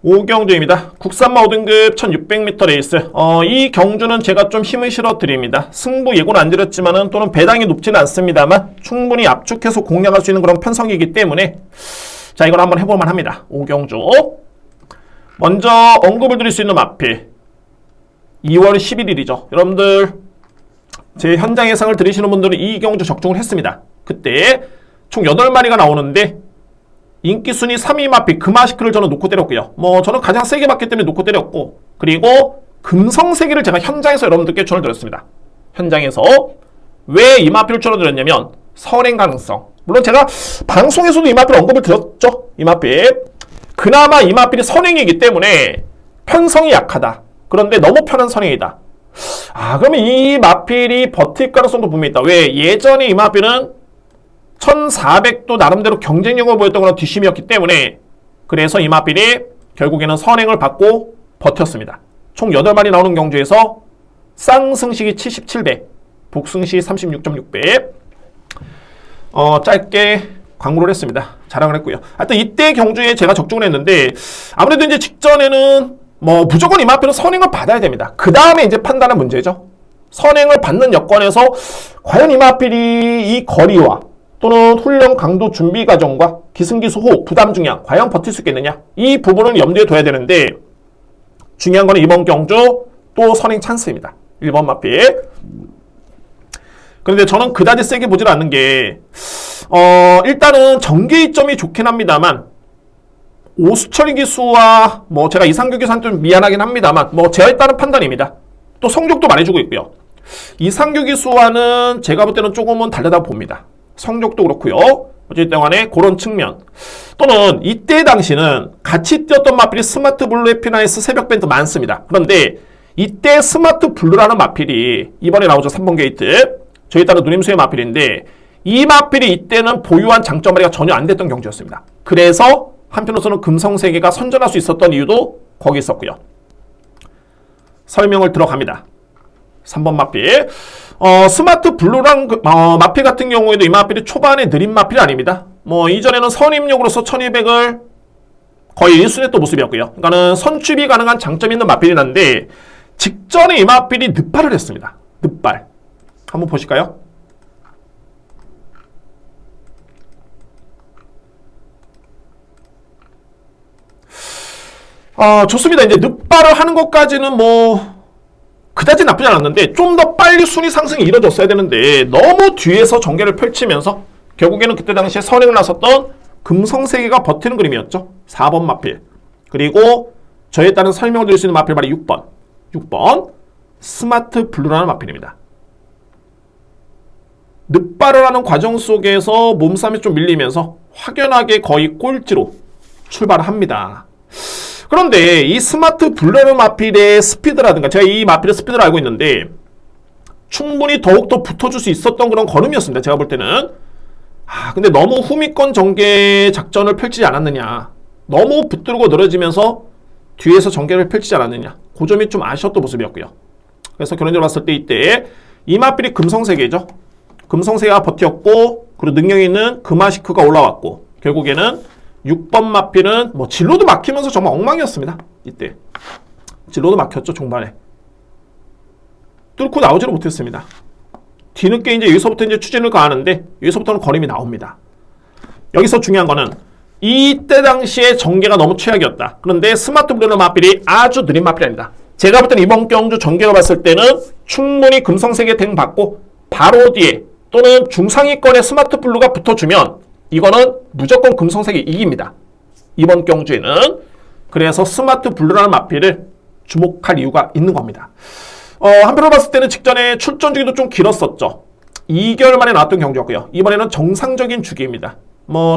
5경주입니다. 국산마 5등급 1600m 레이스. 이 경주는 제가 좀 힘을 실어 드립니다. 승부 예고는 안 드렸지만은 또는 배당이 높지는 않습니다만 충분히 압축해서 공략할 수 있는 그런 편성이기 때문에 자, 이걸 한번 해볼만 합니다. 5경주. 먼저 언급을 드릴 수 있는 마필. 2월 11일이죠. 여러분들 제 현장 예상을 들으시는 분들은 이 경주 적중을 했습니다. 그때 총 8마리가 나오는데 인기 순위 3위 마필 금화시크를 저는 놓고 때렸고요. 뭐 저는 가장 세게 맞기 때문에 놓고 때렸고 그리고 금성세기를 제가 현장에서 여러분들께 추천을 드렸습니다. 현장에서 왜 이 마필을 추천을 드렸냐면 선행 가능성. 물론 제가 방송에서도 이 마필 언급을 드렸죠. 이 마필. 그나마 이 마필이 선행이기 때문에 편성이 약하다. 그런데 너무 편한 선행이다. 그러면 이 마필이 버틸 가능성도 분명히 있다. 왜? 예전에 이 마필은 1400도 나름대로 경쟁력을 보였던 그런 뒷심이었기 때문에 그래서 이 마필이 결국에는 선행을 받고 버텼습니다. 총 8마리 나오는 경주에서 쌍승식이 77배, 복승시 36.6배. 짧게 광고를 했습니다. 자랑을 했고요. 하여튼 이때 경주에 제가 적중을 했는데 아무래도 이제 직전에는 무조건 이 마필은 선행을 받아야 됩니다. 그 다음에 이제 판단은 문제죠. 선행을 받는 여건에서 과연 이 마필이 이 거리와 또는 훈련 강도 준비 과정과 기승기수 호흡, 부담 중량 과연 버틸 수 있겠느냐? 이 부분을 염두에 둬야 되는데 중요한 거는 이번 경주 또 선행 찬스입니다. 1번 마필. 그런데 저는 그다지 세게 보질 않는 게 일단은 전개 이점이 좋긴 합니다만 오수철 기수와 제가 이상규 기수한테 좀 미안하긴 합니다만 제가 따른 판단입니다. 또 성적도 말해주고 있고요. 이상규 기수와는 제가 볼 때는 조금은 다르다고 봅니다. 성적도 그렇고요. 어쨌든 간에 그런 측면 또는 이때 당시는 같이 뛰었던 마필이 스마트 블루 해피나이스 새벽 밴드 많습니다. 그런데 이때 스마트 블루라는 마필이 이번에 나오죠. 3번 게이트 저희 따른 누님수의 마필인데 이 마필이 이때는 보유한 장점 발휘가 전혀 안 됐던 경주였습니다. 그래서 한편으로서는 금성세계가 선전할 수 있었던 이유도 거기 있었고요. 설명을 들어갑니다. 3번 마필. 스마트 블루랑 마필 같은 경우에도 이 마필이 초반에 느린 마필이 아닙니다. 이전에는 선임용으로서 1200을 거의 1순위했던 모습이었고요. 그러니까는 선취비 가능한 장점이 있는 마필이 난데 직전에 이 마필이 늑발을 했습니다. 늑발. 한번 보실까요? 좋습니다. 이제 늑발을 하는 것까지는 그다지 나쁘지 않았는데 좀 더 빨리 순위 상승이 이뤄졌어야 되는데 너무 뒤에서 전개를 펼치면서 결국에는 그때 당시에 선행을 나섰던 금성세계가 버티는 그림이었죠. 4번 마필. 그리고 저에 따른 설명을 드릴 수 있는 마필 바로 6번. 6번 스마트 블루라는 마필입니다. 늑발을 하는 과정 속에서 몸싸움이 좀 밀리면서 확연하게 거의 꼴찌로 출발을 합니다. 그런데 이 스마트 블루라는 마필의 스피드라든가 제가 이 마필의 스피드를 알고 있는데 충분히 더욱더 붙어줄 수 있었던 그런 걸음이었습니다. 제가 볼 때는 근데 너무 후미권 전개 작전을 펼치지 않았느냐, 너무 붙들고 늘어지면서 뒤에서 전개를 펼치지 않았느냐, 그 점이 좀 아쉬웠던 모습이었고요. 그래서 결론적으로 봤을 때 이때 이 마필이 금성세계죠. 금성세계가 버텼고 그리고 능력이 있는 금아시크가 올라왔고 결국에는 6번 마필은 진로도 막히면서 정말 엉망이었습니다. 이때 진로도 막혔죠. 종반에 뚫고 나오지를 못했습니다. 뒤늦게 여기서부터 추진을 가하는데 여기서부터는 걸음이 나옵니다. 여기서 중요한 거는 이때 당시에 전개가 너무 최악이었다. 그런데 스마트 블루는 마필이 아주 느린 마필이 아니다. 제가 볼 때는 이번 경주 전개를 봤을 때는 충분히 금성세계 댕 받고 바로 뒤에 또는 중상위권에 스마트 블루가 붙어주면 이거는 무조건 금성세계 이깁니다. 이번 경주에는. 그래서 스마트 블루라는 마필을 주목할 이유가 있는 겁니다. 한편으로 봤을 때는 직전에 출전 주기도 좀 길었었죠. 2개월 만에 나왔던 경주였고요. 이번에는 정상적인 주기입니다.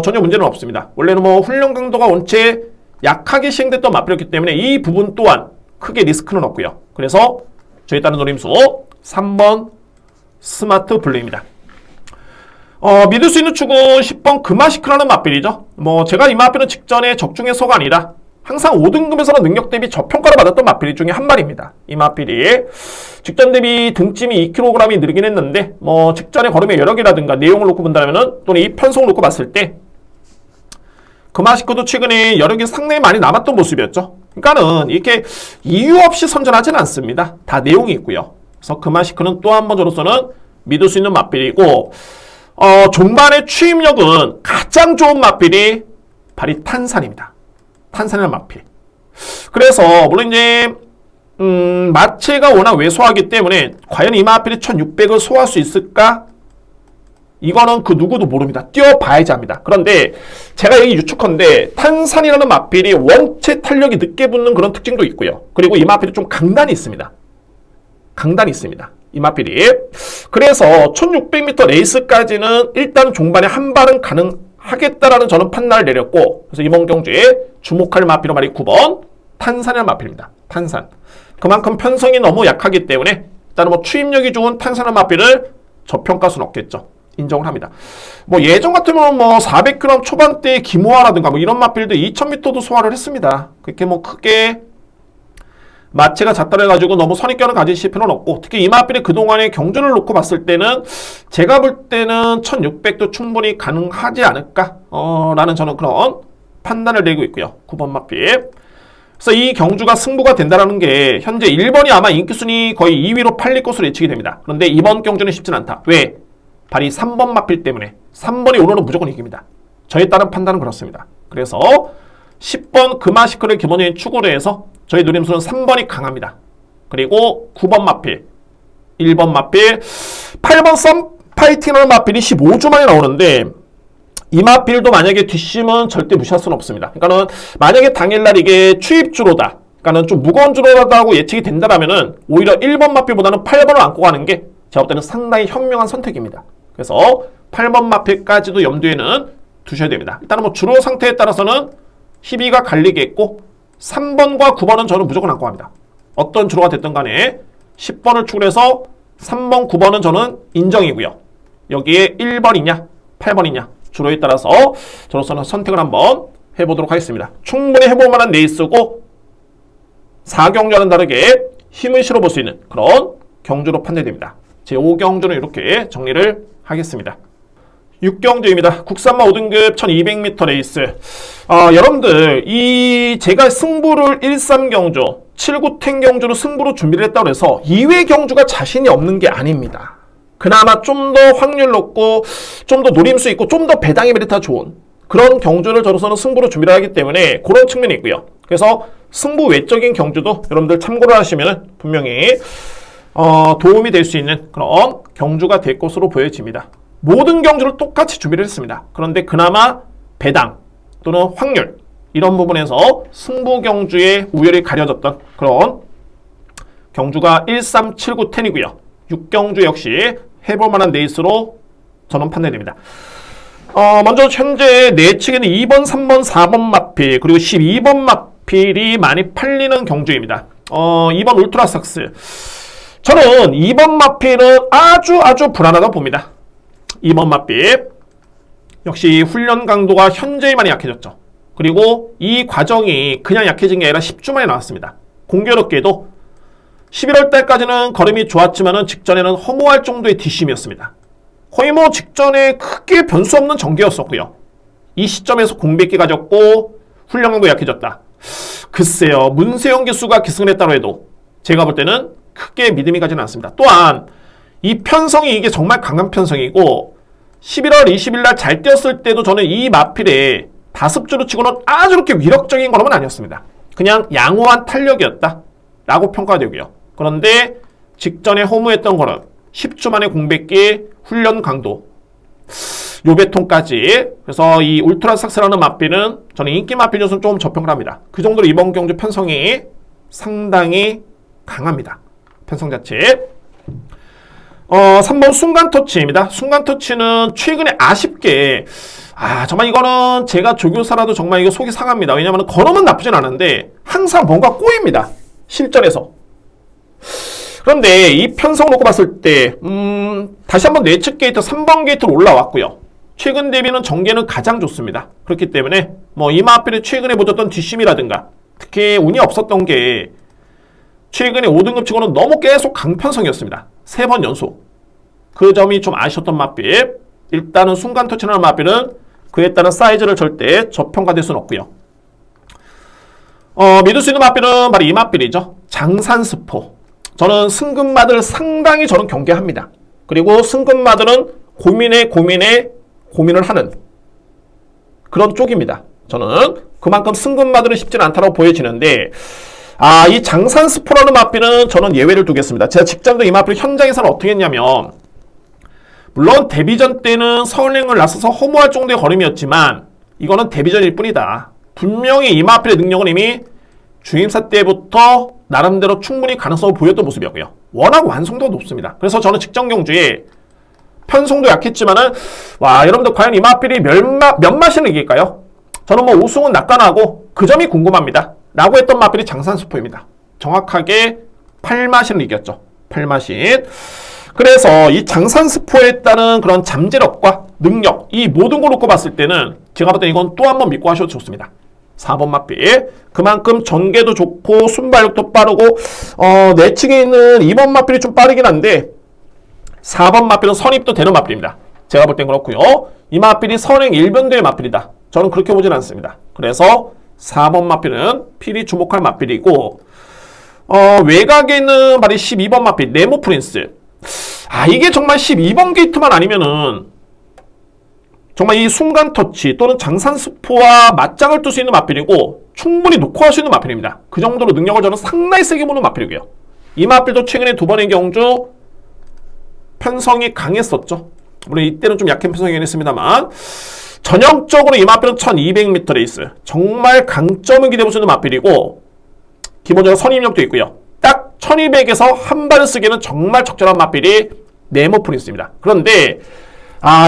전혀 문제는 없습니다. 원래는 훈련 강도가 원체 약하게 시행됐던 마필이었기 때문에 이 부분 또한 크게 리스크는 없고요. 그래서 저희 따른 노림수 3번 스마트 블루입니다. 믿을 수 있는 축은 10번 금아시크라는 마필이죠. 제가 이 마필은 직전에 적중해서가 아니라 항상 5등급에서는 능력 대비 저평가를 받았던 마필 중에 한 마리입니다. 이 마필이 직전 대비 등짐이 2kg이 늘긴 했는데 직전의 걸음의 여력이라든가 내용을 놓고 본다면 또는 이 편성을 놓고 봤을 때 금아시크도 최근에 여력이 상당히 많이 남았던 모습이었죠. 그러니까는 이렇게 이유 없이 선전하지는 않습니다. 다 내용이 있고요. 그래서 금아시크는 또 한 번 저로서는 믿을 수 있는 마필이고 종반의 추임력은 가장 좋은 마필이 바로 탄산입니다. 탄산이라는 마필. 그래서 물론 이제 마체가 워낙 왜소하기 때문에 과연 이 마필이 1600을 소화할 수 있을까? 이거는 그 누구도 모릅니다. 뛰어봐야지 합니다. 그런데 제가 여기 유축한데 탄산이라는 마필이 원체 탄력이 늦게 붙는 그런 특징도 있고요. 그리고 이 마필이 좀 강단이 있습니다. 강단이 있습니다. 이 마필이. 그래서 1600m 레이스까지는 일단 종반에 한 발은 가능하겠다라는 저는 판단을 내렸고 그래서 이번 경주에 주목할 마필은 말이 9번 탄산이라는 마필입니다. 탄산. 그만큼 편성이 너무 약하기 때문에 일단은 뭐 추입력이 좋은 탄산화 맞비를 저평가 수는 없겠죠. 인정을 합니다. 뭐 예전 같으면 뭐 400g 초반대의 기모아라든가 뭐 이런 맞비도 2000m도 소화를 했습니다. 그렇게 뭐 크게 마체가 잦다를 해가지고 너무 선입견을 가지실 필요는 없고, 특히 이 맞비를 그동안의 경주를 놓고 봤을 때는 제가 볼 때는 1600도 충분히 가능하지 않을까 라는 저는 그런 판단을 내리고 있고요. 9번 맞비. 그래서 이 경주가 승부가 된다는 게 현재 1번이 아마 인기순위 거의 2위로 팔릴 것으로 예측이 됩니다. 그런데 이번 경주는 쉽진 않다. 왜? 발이 3번 맞비 때문에 3번이 오늘은 무조건 이깁니다. 저에 따른 판단은 그렇습니다. 그래서 10번 금아시크를 기본적인 축으로 해서 저희 누림수는 3번이 강합니다. 그리고 9번 마필, 1번 마필, 8번 썸 파이팅하는 마필이 15주 만에 나오는데 이 마필도 만약에 뒷심은 절대 무시할 수는 없습니다. 그러니까는 만약에 당일날 이게 추입주로다, 그러니까는 좀 무거운 주로다고 예측이 된다라면은 오히려 1번 마필보다는 8번을 안고 가는 게 제가 볼 때는 상당히 현명한 선택입니다. 그래서 8번 마필까지도 염두에는 두셔야 됩니다. 일단은 뭐 주로 상태에 따라서는 희비가 갈리겠고 3번과 9번은 저는 무조건 안고 갑니다. 어떤 주로가 됐든 간에 10번을 축을 해서 3번, 9번은 저는 인정이고요. 여기에 1번이냐 8번이냐 주로에 따라서 저로서는 선택을 한번 해보도록 하겠습니다. 충분히 해볼 만한 레이스고 4경주와는 다르게 힘을 실어볼 수 있는 그런 경주로 판단됩니다. 제 5경주는 이렇게 정리를 하겠습니다. 6경주입니다. 국산마 5등급 1200m 레이스. 여러분들 제가 승부를 13경주, 79텐 경주로 승부로 준비를 했다고 해서 2회 경주가 자신이 없는 게 아닙니다. 그나마 좀 더 확률 높고 좀 더 노림수 있고 좀 더 배당의 메리트가 좋은 그런 경주를 저로서는 승부로 준비를 하기 때문에 그런 측면이 있고요. 그래서 승부 외적인 경주도 여러분들 참고를 하시면 분명히 도움이 될 수 있는 그런 경주가 될 것으로 보여집니다. 모든 경주를 똑같이 준비를 했습니다. 그런데 그나마 배당 또는 확률 이런 부분에서 승부 경주의 우열이 가려졌던 그런 경주가 137910이고요. 6경주 역시 해볼 만한 레이스로 저는 판단됩니다. 먼저 현재 내측에는 2번, 3번, 4번 마필 그리고 12번 마필이 많이 팔리는 경주입니다. 2번 울트라삭스. 저는 2번 마필은 아주 불안하다고 봅니다. 2번 마필 역시 훈련 강도가 현저히 많이 약해졌죠. 그리고 이 과정이 그냥 약해진 게 아니라 10주 만에 나왔습니다. 공교롭게도 11월 달까지는 걸음이 좋았지만 직전에는 허무할 정도의 뒷심이었습니다. 거의 뭐 직전에 크게 변수 없는 전개였었고요. 이 시점에서 공백기 가졌고 훈련 강도 약해졌다. 글쎄요. 문세영 기수가 기승을 했다고 해도 제가 볼 때는 크게 믿음이 가지는 않습니다. 또한 이 편성이 이게 정말 강한 편성이고 11월 20일 날 잘 뛰었을 때도 저는 이 마필에 다습주로 치고는 아주 그렇게 위력적인 걸음은 아니었습니다. 그냥 양호한 탄력이었다 라고 평가가 되고요. 그런데 직전에 허무했던 걸음 10주 만에 공백기 훈련 강도 요배통까지 그래서 이 울트라삭스라는 마필은 저는 인기 마필 요소는 좀 저평을 합니다. 그 정도로 이번 경주 편성이 상당히 강합니다. 편성 자체 3번 순간터치입니다. 순간터치는 최근에 아쉽게 정말 이거는 제가 조교사라도 정말 이거 속이 상합니다. 왜냐하면 걸음은 나쁘진 않은데 항상 뭔가 꼬입니다. 실전에서. 그런데 이 편성 놓고 봤을 때 다시 한번 내측 게이트 3번 게이트로 올라왔고요. 최근 대비는 전개는 가장 좋습니다. 그렇기 때문에 뭐 이마필이 최근에 보셨던 뒷심이라든가 특히 운이 없었던 게 최근에 5등급 치고는 너무 계속 강편성이었습니다. 3번 연속. 그 점이 좀 아쉬웠던 마필. 일단은 순간 터치하는 마필은 그에 따른 사이즈를 절대 저평가될 수는 없고요. 믿을 수 있는 마필은 바로 이 마필이죠. 장산스포. 저는 승급마들 상당히 저는 경계합니다. 그리고 승급마들은 고민을 하는 그런 쪽입니다. 저는 그만큼 승급마들은 쉽지는 않다고 보여지는데 이 장산스포라는 마필은 저는 예외를 두겠습니다. 제가 직전도 이 마필 현장에서는 어떻게 했냐면 물론 데뷔전 때는 서울행을 나서서 허무할 정도의 걸음이었지만 이거는 데뷔전일 뿐이다. 분명히 이 마필의 능력은 이미 주임사 때부터 나름대로 충분히 가능성을 보였던 모습이었고요. 워낙 완성도가 높습니다. 그래서 저는 직전 경주에 편성도 약했지만은 여러분들 과연 이 마필이 몇 마신을 이길까요? 저는 우승은 낙관하고 그 점이 궁금합니다. 라고 했던 마필이 장산스포입니다. 정확하게 팔마신을 이겼죠. 팔마신. 그래서 이 장산스포에 따른 그런 잠재력과 능력, 이 모든 걸 놓고 봤을 때는 제가 볼 때 이건 또 한 번 믿고 하셔도 좋습니다. 4번 마필. 그만큼 전개도 좋고 순발력도 빠르고 내측에 있는 2번 마필이 좀 빠르긴 한데 4번 마필은 선입도 되는 마필입니다. 제가 볼 땐 그렇고요. 이 마필이 선행 일변도의 마필이다. 저는 그렇게 보진 않습니다. 그래서 4번 마필은 필히 주목할 마필이고 외곽에 있는 발이 12번 마필 네모 프린스. 이게 정말 12번 게이트만 아니면은 정말 이 순간 터치 또는 장산스포와 맞짱을 뜰 수 있는 마필이고 충분히 녹화할 수 있는 마필입니다. 그 정도로 능력을 저는 상당히 세게 보는 마필이고요. 이 마필도 최근에 두 번의 경주 편성이 강했었죠. 물론 이때는 좀 약한 편성이긴 했습니다만 전형적으로 이 마필은 1200m 레이스 정말 강점을 기대해 볼 수 있는 마필이고 기본적으로 선입력도 있고요. 딱 1200에서 한 발을 쓰기에는 정말 적절한 마필이 네모 프린스입니다. 그런데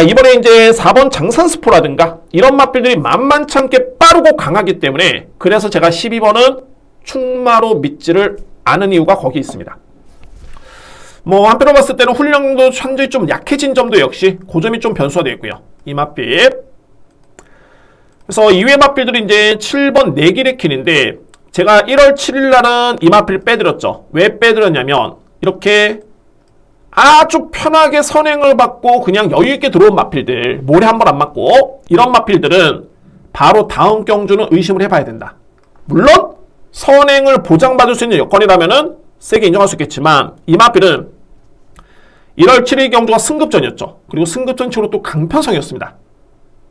이번에 이제 4번 장산스포라든가 이런 마필들이 만만치 않게 빠르고 강하기 때문에 그래서 제가 12번은 충마로 믿지를 않은 이유가 거기 있습니다. 한편으로 봤을 때는 훈련도 현재 좀 약해진 점도 역시 그 점이 좀 변수가 되어 있고요. 이 마필. 그래서 이외의 마필들이 이제 7번 네기레킨인데 제가 1월 7일 날은 이 마필 빼드렸죠. 왜 빼드렸냐면 이렇게 아주 편하게 선행을 받고 그냥 여유있게 들어온 마필들 모래 한 번 안 맞고 이런 마필들은 바로 다음 경주는 의심을 해봐야 된다. 물론 선행을 보장받을 수 있는 여건이라면은 세게 인정할 수 있겠지만 이 마필은 1월 7일 경주가 승급전이었죠. 그리고 승급전 치고로 또 강편성이었습니다.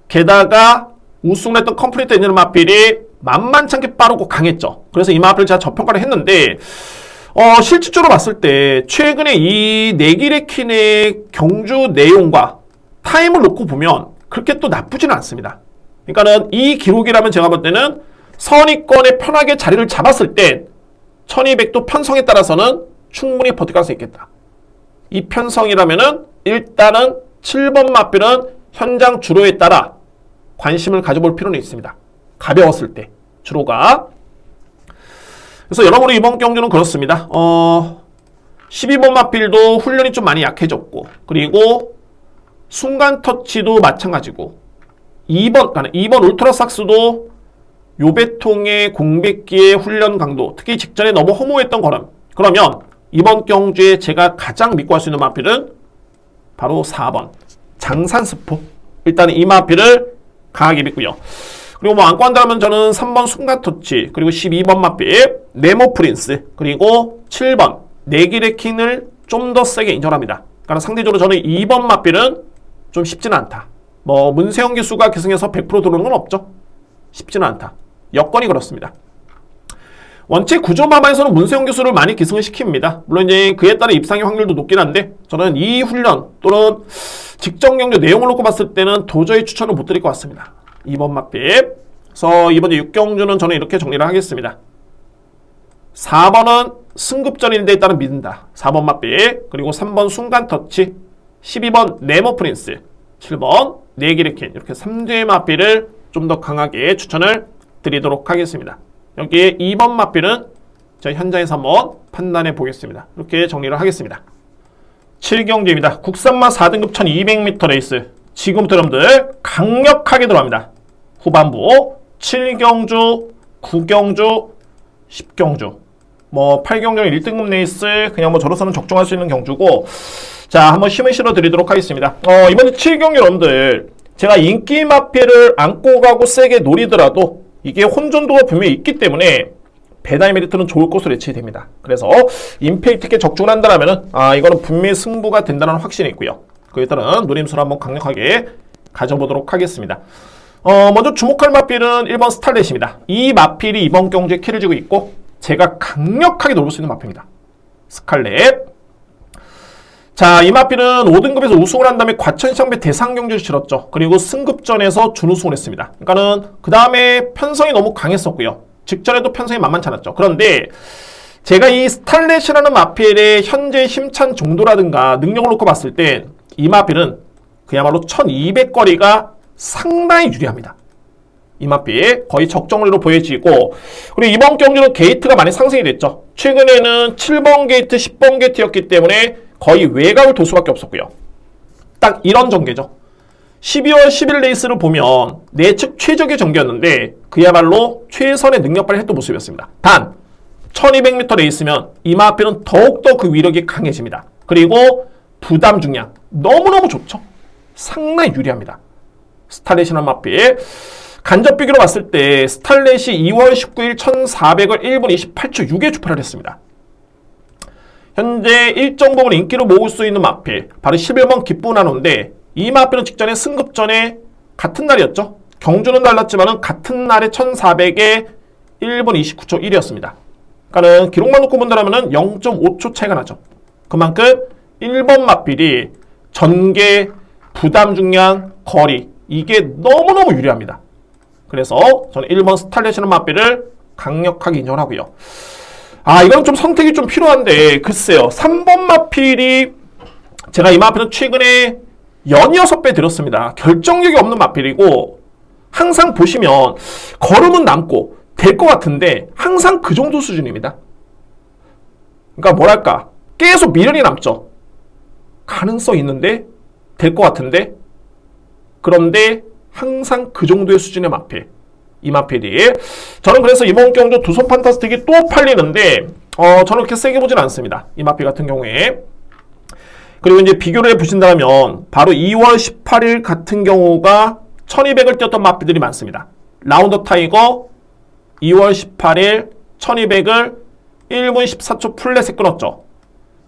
게다가 우승을 했던 컴플리트 있는 마필이 만만치 않게 빠르고 강했죠. 그래서 이 마필을 제가 저평가를 했는데 실질적으로 봤을 때 최근에 이 네기레킨의 경주 내용과 타임을 놓고 보면 그렇게 또 나쁘지는 않습니다. 그러니까는 이 기록이라면 제가 볼 때는 선위권에 편하게 자리를 잡았을 때 1200도 편성에 따라서는 충분히 버틸 수 있겠다. 이 편성이라면은 일단은 7번 마필은 현장 주로에 따라 관심을 가져볼 필요는 있습니다. 가벼웠을 때 주로가. 그래서 여러모로 이번 경주는 그렇습니다. 12번 마필도 훈련이 좀 많이 약해졌고 그리고 순간 터치도 마찬가지고 2번 울트라삭스도 요배통의 공백기의 훈련 강도 특히 직전에 너무 허무했던 걸음. 그러면 이번 경주에 제가 가장 믿고 할 수 있는 마필은 바로 4번 장산스포. 일단 이 마필을 강하게 믿고요. 그리고 안고 한다면 저는 3번 순간터치 그리고 12번 마필 네모 프린스 그리고 7번 네기레킨을 좀 더 세게 인정합니다. 그러니까 상대적으로 저는 2번 마필은 좀 쉽지는 않다. 문세영 기수가 기승해서 100% 들어오는 건 없죠. 쉽지는 않다. 여건이 그렇습니다. 원체 구조마마에서는 문세영 교수를 많이 기승을 시킵니다. 물론 이제 그에 따라 입상의 확률도 높긴 한데 저는 이 훈련 또는 직전 경주 내용을 놓고 봤을 때는 도저히 추천을 못 드릴 것 같습니다. 2번 마필. 그래서 이번 6경주는 저는 이렇게 정리를 하겠습니다. 4번은 승급전인데 따른 믿는다. 4번 마필. 그리고 3번 순간터치 12번 네모 프린스 7번 네기레킨 이렇게 3대의 마필을 좀 더 강하게 추천을 드리도록 하겠습니다. 여기에 2번 마필은 저 현장에서 한번 판단해 보겠습니다. 이렇게 정리를 하겠습니다. 7경주입니다. 국산마 4등급 1200m 레이스. 지금부터 여러분들 강력하게 들어갑니다. 후반부 7경주, 9경주, 10경주 8경주는 1등급 레이스 그냥 저로서는 적중할 수 있는 경주고 자 한번 힘을 실어 드리도록 하겠습니다. 이번에 7경주 여러분들 제가 인기 마필을 안고 가고 세게 노리더라도 이게 혼전도가 분명히 있기 때문에 배달 메리트는 좋을 것으로 예측됩니다. 그래서 임팩트 있게 적중을 한다면 이거는 분명히 승부가 된다는 확신이 있고요. 그에 따른 노림수를 한번 강력하게 가져보도록 하겠습니다. 먼저 주목할 마필은 1번 스탈렛입니다. 이 마필이 이번 경주에 키를 쥐고 있고 제가 강력하게 노릴 수 있는 마필입니다. 스칼렛. 자, 이 마필은 5등급에서 우승을 한 다음에 과천시장배 대상경주를 치렀죠. 그리고 승급전에서 준우승을 했습니다. 그러니까는 그 다음에 편성이 너무 강했었고요. 직전에도 편성이 만만치 않았죠. 그런데 제가 이 스탈렛이라는 마필의 현재 힘찬 정도라든가 능력을 놓고 봤을 때 이 마필은 그야말로 1200거리가 상당히 유리합니다. 이마필 거의 적정률로 보여지고, 그리고 이번 경주는 게이트가 많이 상승이 됐죠. 최근에는 7번 게이트, 10번 게이트였기 때문에 거의 외곽을 돌 수밖에 없었고요. 딱 이런 전개죠. 12월 10일 레이스를 보면 내측 최적의 전개였는데 그야말로 최선의 능력 발휘를 했던 모습이었습니다. 단 1200m 레이스면 이마필은 더욱더 그 위력이 강해집니다. 그리고 부담 중량 너무너무 좋죠. 상당히 유리합니다. 스탈렛이나 마필 간접 비교로 봤을 때 스탈렛이 2월 19일 1400을 1분 28초 6에 주파를 했습니다. 현재 일정 부분 인기를 모을 수 있는 마필 바로 11번 기쁜 한우인데, 이 마필은 직전에 승급 전에 같은 날이었죠. 경주는 달랐지만 같은 날에 1400에 1분 29초 1이었습니다. 그러니까 기록만 놓고 본다면 0.5초 차이가 나죠. 그만큼 1번 마필이 전개, 부담 중량, 거리 이게 너무너무 유리합니다. 그래서 저는 1번 스탈렛이라는 마필을 강력하게 인정하고요. 이건 좀 선택이 좀 필요한데, 글쎄요. 3번 마필이 제가 이 마필은 최근에 연 6배 들었습니다. 결정력이 없는 마필이고, 항상 보시면 걸음은 남고 될 것 같은데 항상 그 정도 수준입니다. 그러니까 뭐랄까, 계속 미련이 남죠. 가능성 있는데 될 것 같은데, 그런데 항상 그 정도의 수준의 마필, 이 마필이 저는 그래서 이번 경주 두손 판타스틱이 또 팔리는데 저는 그렇게 세게 보진 않습니다. 이 마필 같은 경우에. 그리고 이제 비교를 해보신다면 바로 2월 18일 같은 경우가 1200을 뛰었던 마필들이 많습니다. 라운더 타이거 2월 18일 1200을 1분 14초 플랫에 끊었죠.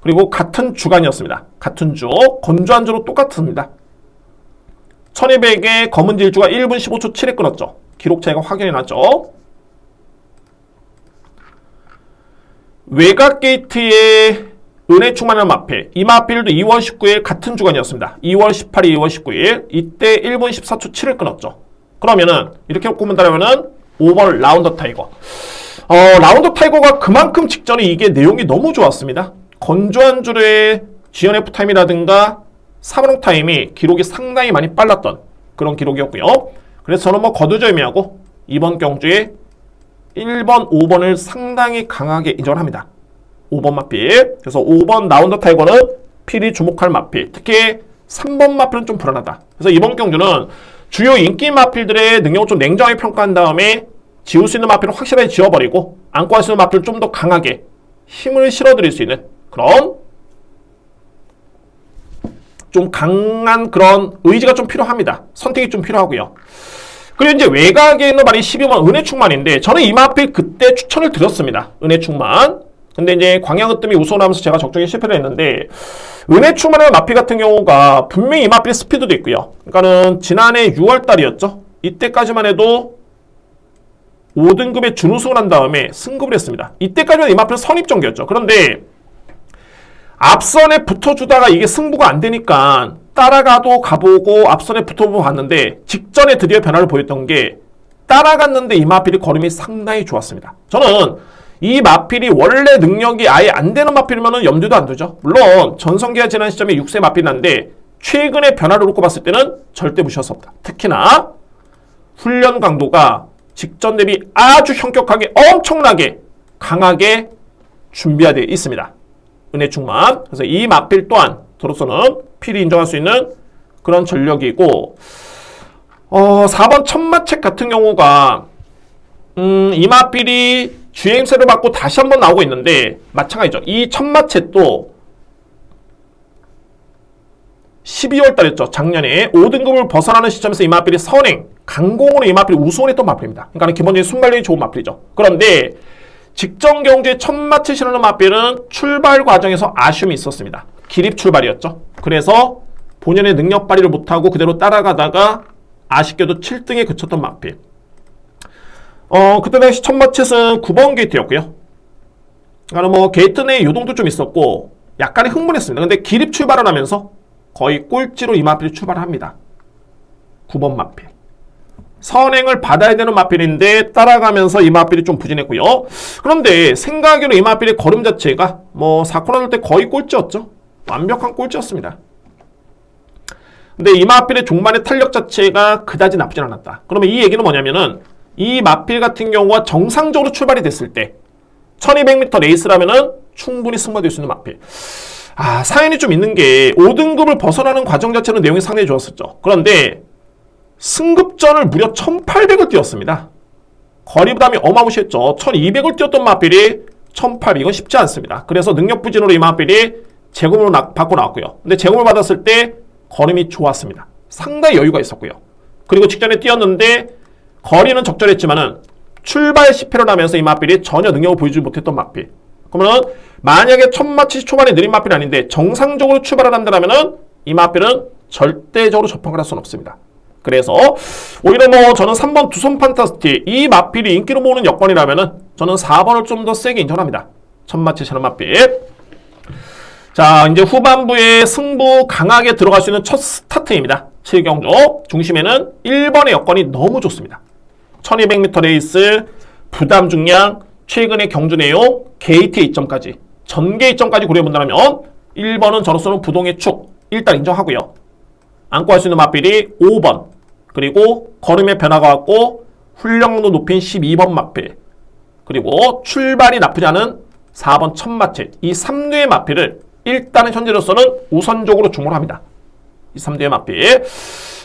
그리고 같은 주간이었습니다. 같은 주, 건조한 주로 똑같습니다. 1200의 검은 질주가 1분 15초 7에 끊었죠. 기록 차이가 확연히 나죠. 외곽 게이트의 은혜 충만한 마필, 이 마필도 2월 19일 같은 주간이었습니다. 2월 18일, 2월 19일 이때 1분 14초 7을 끊었죠. 그러면은 이렇게 놓고 본다면은 5번 라운더 타이거. 라운더 타이거가 그만큼 직전에 이게 내용이 너무 좋았습니다. 건조한 줄의 GNF 타임이라든가 사번호 타임이 기록이 상당히 많이 빨랐던 그런 기록이었고요. 그래서 저는 거두절 의미하고 이번 경주에 1번, 5번을 상당히 강하게 인정을 합니다. 5번 마필. 그래서 5번 라운더 타이거는 필히 주목할 마필. 특히 3번 마필은 좀 불안하다. 그래서 이번 경주는 주요 인기 마필들의 능력을 좀 냉정하게 평가한 다음에 지울 수 있는 마필을 확실하게 지워버리고 안고 할 수 있는 마필을 좀 더 강하게 힘을 실어드릴 수 있는 그런 좀 강한 그런 의지가 좀 필요합니다. 선택이 좀 필요하고요. 그리고 이제 외곽에 있는 말이 12번 은혜 충만인데, 저는 이 마필 그때 추천을 드렸습니다. 은혜 충만. 근데 이제 광양으뜸이 우선하면서 제가 적정에 실패를 했는데, 은혜 충만의 마필 같은 경우가 분명히 이 마필의 스피드도 있고요. 그러니까는 지난해 6월 달이었죠. 이때까지만 해도 5등급의 준우승을 한 다음에 승급을 했습니다. 이때까지만 이 마필은 선입전개였죠. 그런데 앞선에 붙어주다가 이게 승부가 안 되니까 따라가도 가보고 앞선에 붙어보고 봤는데, 직전에 드디어 변화를 보였던 게 따라갔는데 이 마필이 걸음이 상당히 좋았습니다. 저는 이 마필이 원래 능력이 아예 안 되는 마필이면 염두도 안 두죠. 물론 전성기가 지난 시점에 6세 마필이 난데 최근의 변화를 놓고 봤을 때는 절대 무시할 수 없다. 특히나 훈련 강도가 직전 대비 아주 현격하게 엄청나게 강하게 준비되어 있습니다. 은혜 충만. 그래서 이 마필 또한 저로서는 필히 인정할 수 있는 그런 전력이고, 4번 천마책 같은 경우가 이 마필이 주행세를 받고 다시 한번 나오고 있는데 마찬가지죠. 이 천마책도 12월 달이었죠. 작년에 5등급을 벗어나는 시점에서 이 마필이 선행, 강공으로 이 마필이 우승했던 마필입니다. 그러니까 기본적인 순발력이 좋은 마필이죠. 그런데 직전 경주에 천마치시라는 마필은 출발 과정에서 아쉬움이 있었습니다. 기립 출발이었죠. 그래서 본연의 능력 발휘를 못하고 그대로 따라가다가 아쉽게도 7등에 그쳤던 마필. 그때 당시 천마칫은 9번 게이트였고요. 그러니까 게이트 내에 요동도 좀 있었고 약간의 흥분했습니다. 근데 기립 출발을 하면서 거의 꼴찌로 이 마필이 출발을 합니다. 9번 마필. 선행을 받아야 되는 마필인데 따라가면서 이 마필이 좀 부진했고요. 그런데 생각으로 이 마필의 걸음 자체가 4코너 돌 때 거의 꼴찌였죠. 완벽한 꼴찌였습니다. 근데 이 마필의 종반의 탄력 자체가 그다지 나쁘진 않았다. 그러면 이 얘기는 뭐냐면은 이 마필 같은 경우가 정상적으로 출발이 됐을 때 1200m 레이스라면은 충분히 승마될 수 있는 마필. 사연이 좀 있는 게 5등급을 벗어나는 과정 자체는 내용이 상당히 좋았었죠. 그런데 승급전을 무려 1800을 뛰었습니다. 거리 부담이 어마무시했죠. 1200을 뛰었던 마필이 1800은 쉽지 않습니다. 그래서 능력 부진으로 이 마필이 제공을 받고 나왔고요. 근데 제공을 받았을 때 걸음이 좋았습니다. 상당히 여유가 있었고요. 그리고 직전에 뛰었는데 거리는 적절했지만은 출발 실패를 하면서 이 마필이 전혀 능력을 보여주지 못했던 마필. 그러면 만약에 첫 마치 초반에 느린 마필이 아닌데 정상적으로 출발을 한다면은 이 마필은 절대적으로 접근을 할 수는 없습니다. 그래서 오히려 저는 3번 두손 판타스틱 이 마필이 인기로 모으는 여건이라면은 저는 4번을 좀 더 세게 인정합니다. 첫 마치 샤는 마필. 자, 이제 후반부에 승부 강하게 들어갈 수 있는 첫 스타트입니다. 7경주 중심에는 1번의 여건이 너무 좋습니다. 1200m 레이스, 부담 중량, 최근의 경주 내용, 게이트의 이점까지, 전개 이점까지 고려해본다면 1번은 저로서는 부동의 축, 일단 인정하고요. 안고 할 수 있는 마필이 5번, 그리고 걸음의 변화가 왔고 훈련도 높인 12번 마필, 그리고 출발이 나쁘지 않은 4번 첫 마칠, 이 3류의 마필을 일단은 현재로서는 우선적으로 주목을 합니다. 이 3류의 마필.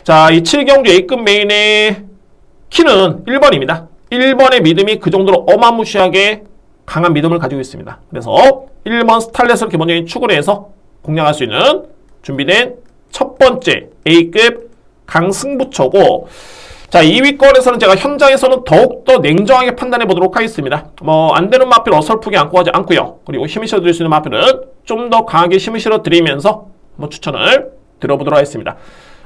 자, 이 7경주 A급 메인의 키는 1번입니다. 1번의 믿음이 그 정도로 어마무시하게 강한 믿음을 가지고 있습니다. 그래서 1번 스탈렛을 기본적인 축으로 해서 공략할 수 있는 준비된 첫 번째 A급 강승부처고, 자, 2위권에서는 제가 현장에서는 더욱더 냉정하게 판단해 보도록 하겠습니다. 안 되는 마필 어설프게 안고 가지 않고요. 그리고 힘을 실어 드릴 수 있는 마필은 좀 더 강하게 힘을 실어 드리면서 추천을 드려보도록 하겠습니다.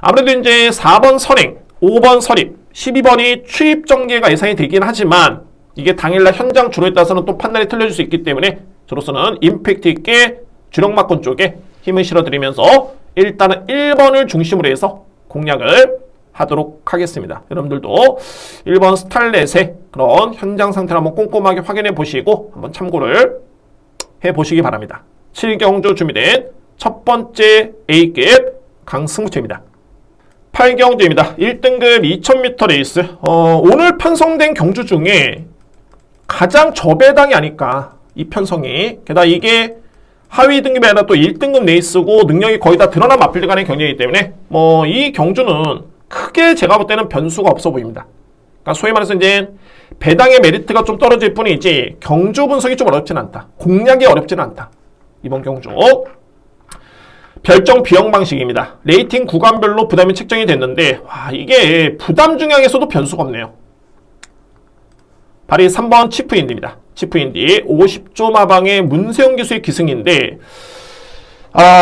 아무래도 이제 4번 선행, 5번 설입, 12번이 추입 전개가 예상이 되긴 하지만 이게 당일날 현장 주로에 따라서는 또 판단이 틀려질 수 있기 때문에 저로서는 임팩트 있게 주력마권 쪽에 힘을 실어드리면서 일단은 1번을 중심으로 해서 공략을 하도록 하겠습니다. 여러분들도 1번 스탈렛의 그런 현장 상태를 한번 꼼꼼하게 확인해 보시고 한번 참고를 해 보시기 바랍니다. 7경주 준비된 첫 번째 A급 강승부처입니다. 8경주입니다. 1등급 2000m 레이스. 오늘 편성된 경주 중에 가장 저배당이 아닐까, 이 편성이. 게다가 이게 하위 등급이 아니라 또 1등급 레이스고 능력이 거의 다 드러난 마필들 간의 경쟁이기 때문에 이 경주는 크게 제가 볼 때는 변수가 없어 보입니다. 그러니까 소위 말해서 이제 배당의 메리트가 좀 떨어질 뿐이지 경주 분석이 좀 어렵지는 않다. 공략이 어렵지는 않다. 이번 경주. 별정 비용 방식입니다. 레이팅 구간별로 부담이 책정이 됐는데 이게 부담 중량에서도 변수가 없네요. 발이 3번 치프인디입니다. 치프인디 50조 마방의 문세영 기수의 기승인데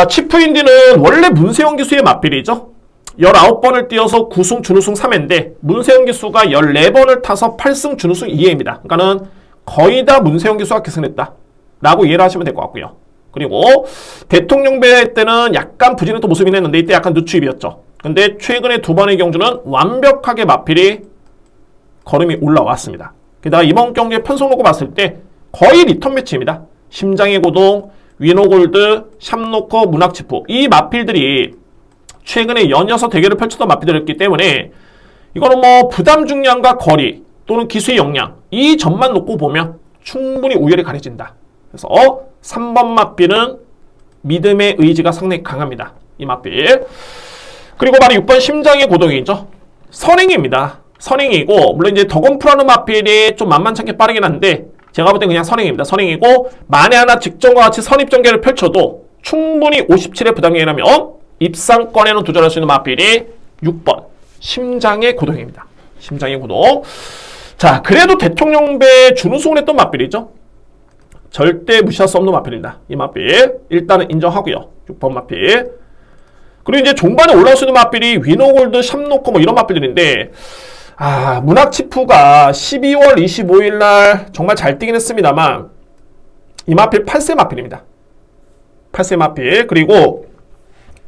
치프인디는 원래 문세영 기수의 맞빌이죠. 19번을 뛰어서 9승 준우승 3회인데 문세영 기수가 14번을 타서 8승 준우승 2회입니다. 그러니까는 거의 다 문세영 기수가 기승했다 라고 이해를 하시면 될 것 같고요. 그리고 대통령배 때는 약간 부진했던 모습이 했는데 이때 약간 늦추입이었죠. 근데 최근에 두 번의 경주는 완벽하게 마필이 걸음이 올라왔습니다. 게다가 이번 경기에 편성 놓고 봤을 때 거의 리턴 매치입니다. 심장의 고동, 위노골드, 샵노커, 문학치프 이 마필들이 최근에 연이어서 대결을 펼쳤던 마필들이었기 때문에 이거는 부담 중량과 거리 또는 기수의 역량 이 점만 놓고 보면 충분히 우열이 가려진다. 그래서 3번 마필은 믿음의 의지가 상당히 강합니다. 이 마필. 그리고 바로 6번 심장의 고동이죠. 선행입니다. 선행이고 물론 이제 더건프라는 마필이 좀 만만찮게 빠르긴 한데 제가 볼 땐 그냥 선행입니다. 선행이고 만에 하나 직전과 같이 선입전개를 펼쳐도 충분히 57의 부담력이라면 입상권에는 도전할 수 있는 마필이 6번 심장의 고동입니다. 심장의 고동. 자, 그래도 대통령배 준우승을 했던 마필이죠. 절대 무시할 수 없는 마필입니다. 이 마필 일단은 인정하고요. 6번 마필. 그리고 이제 종반에 올라올 수 있는 마필이 위노골드, 샵노커 이런 마필들인데 문학치프가 12월 25일 날 정말 잘 뛰긴 했습니다만 이 마필 8세 마필입니다. 8세 마필. 그리고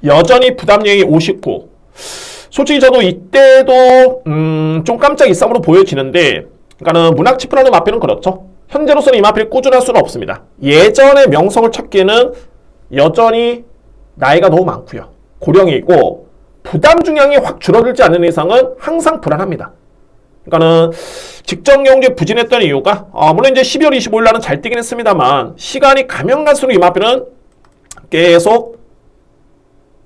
여전히 부담력이 59. 솔직히 저도 이때도 좀 깜짝 이쌈으로 보여지는데 그러니까는 문학치프라는 마필은 그렇죠. 현재로서는 이 마필이 꾸준할 수는 없습니다. 예전의 명성을 찾기에는 여전히 나이가 너무 많고요. 고령이고 부담 중량이 확 줄어들지 않는 이상은 항상 불안합니다. 그러니까는 직전 경주에 부진했던 이유가 물론 이제 12월 25일 날은 잘 뛰긴 했습니다만 시간이 가면 갈수록 이마필은 계속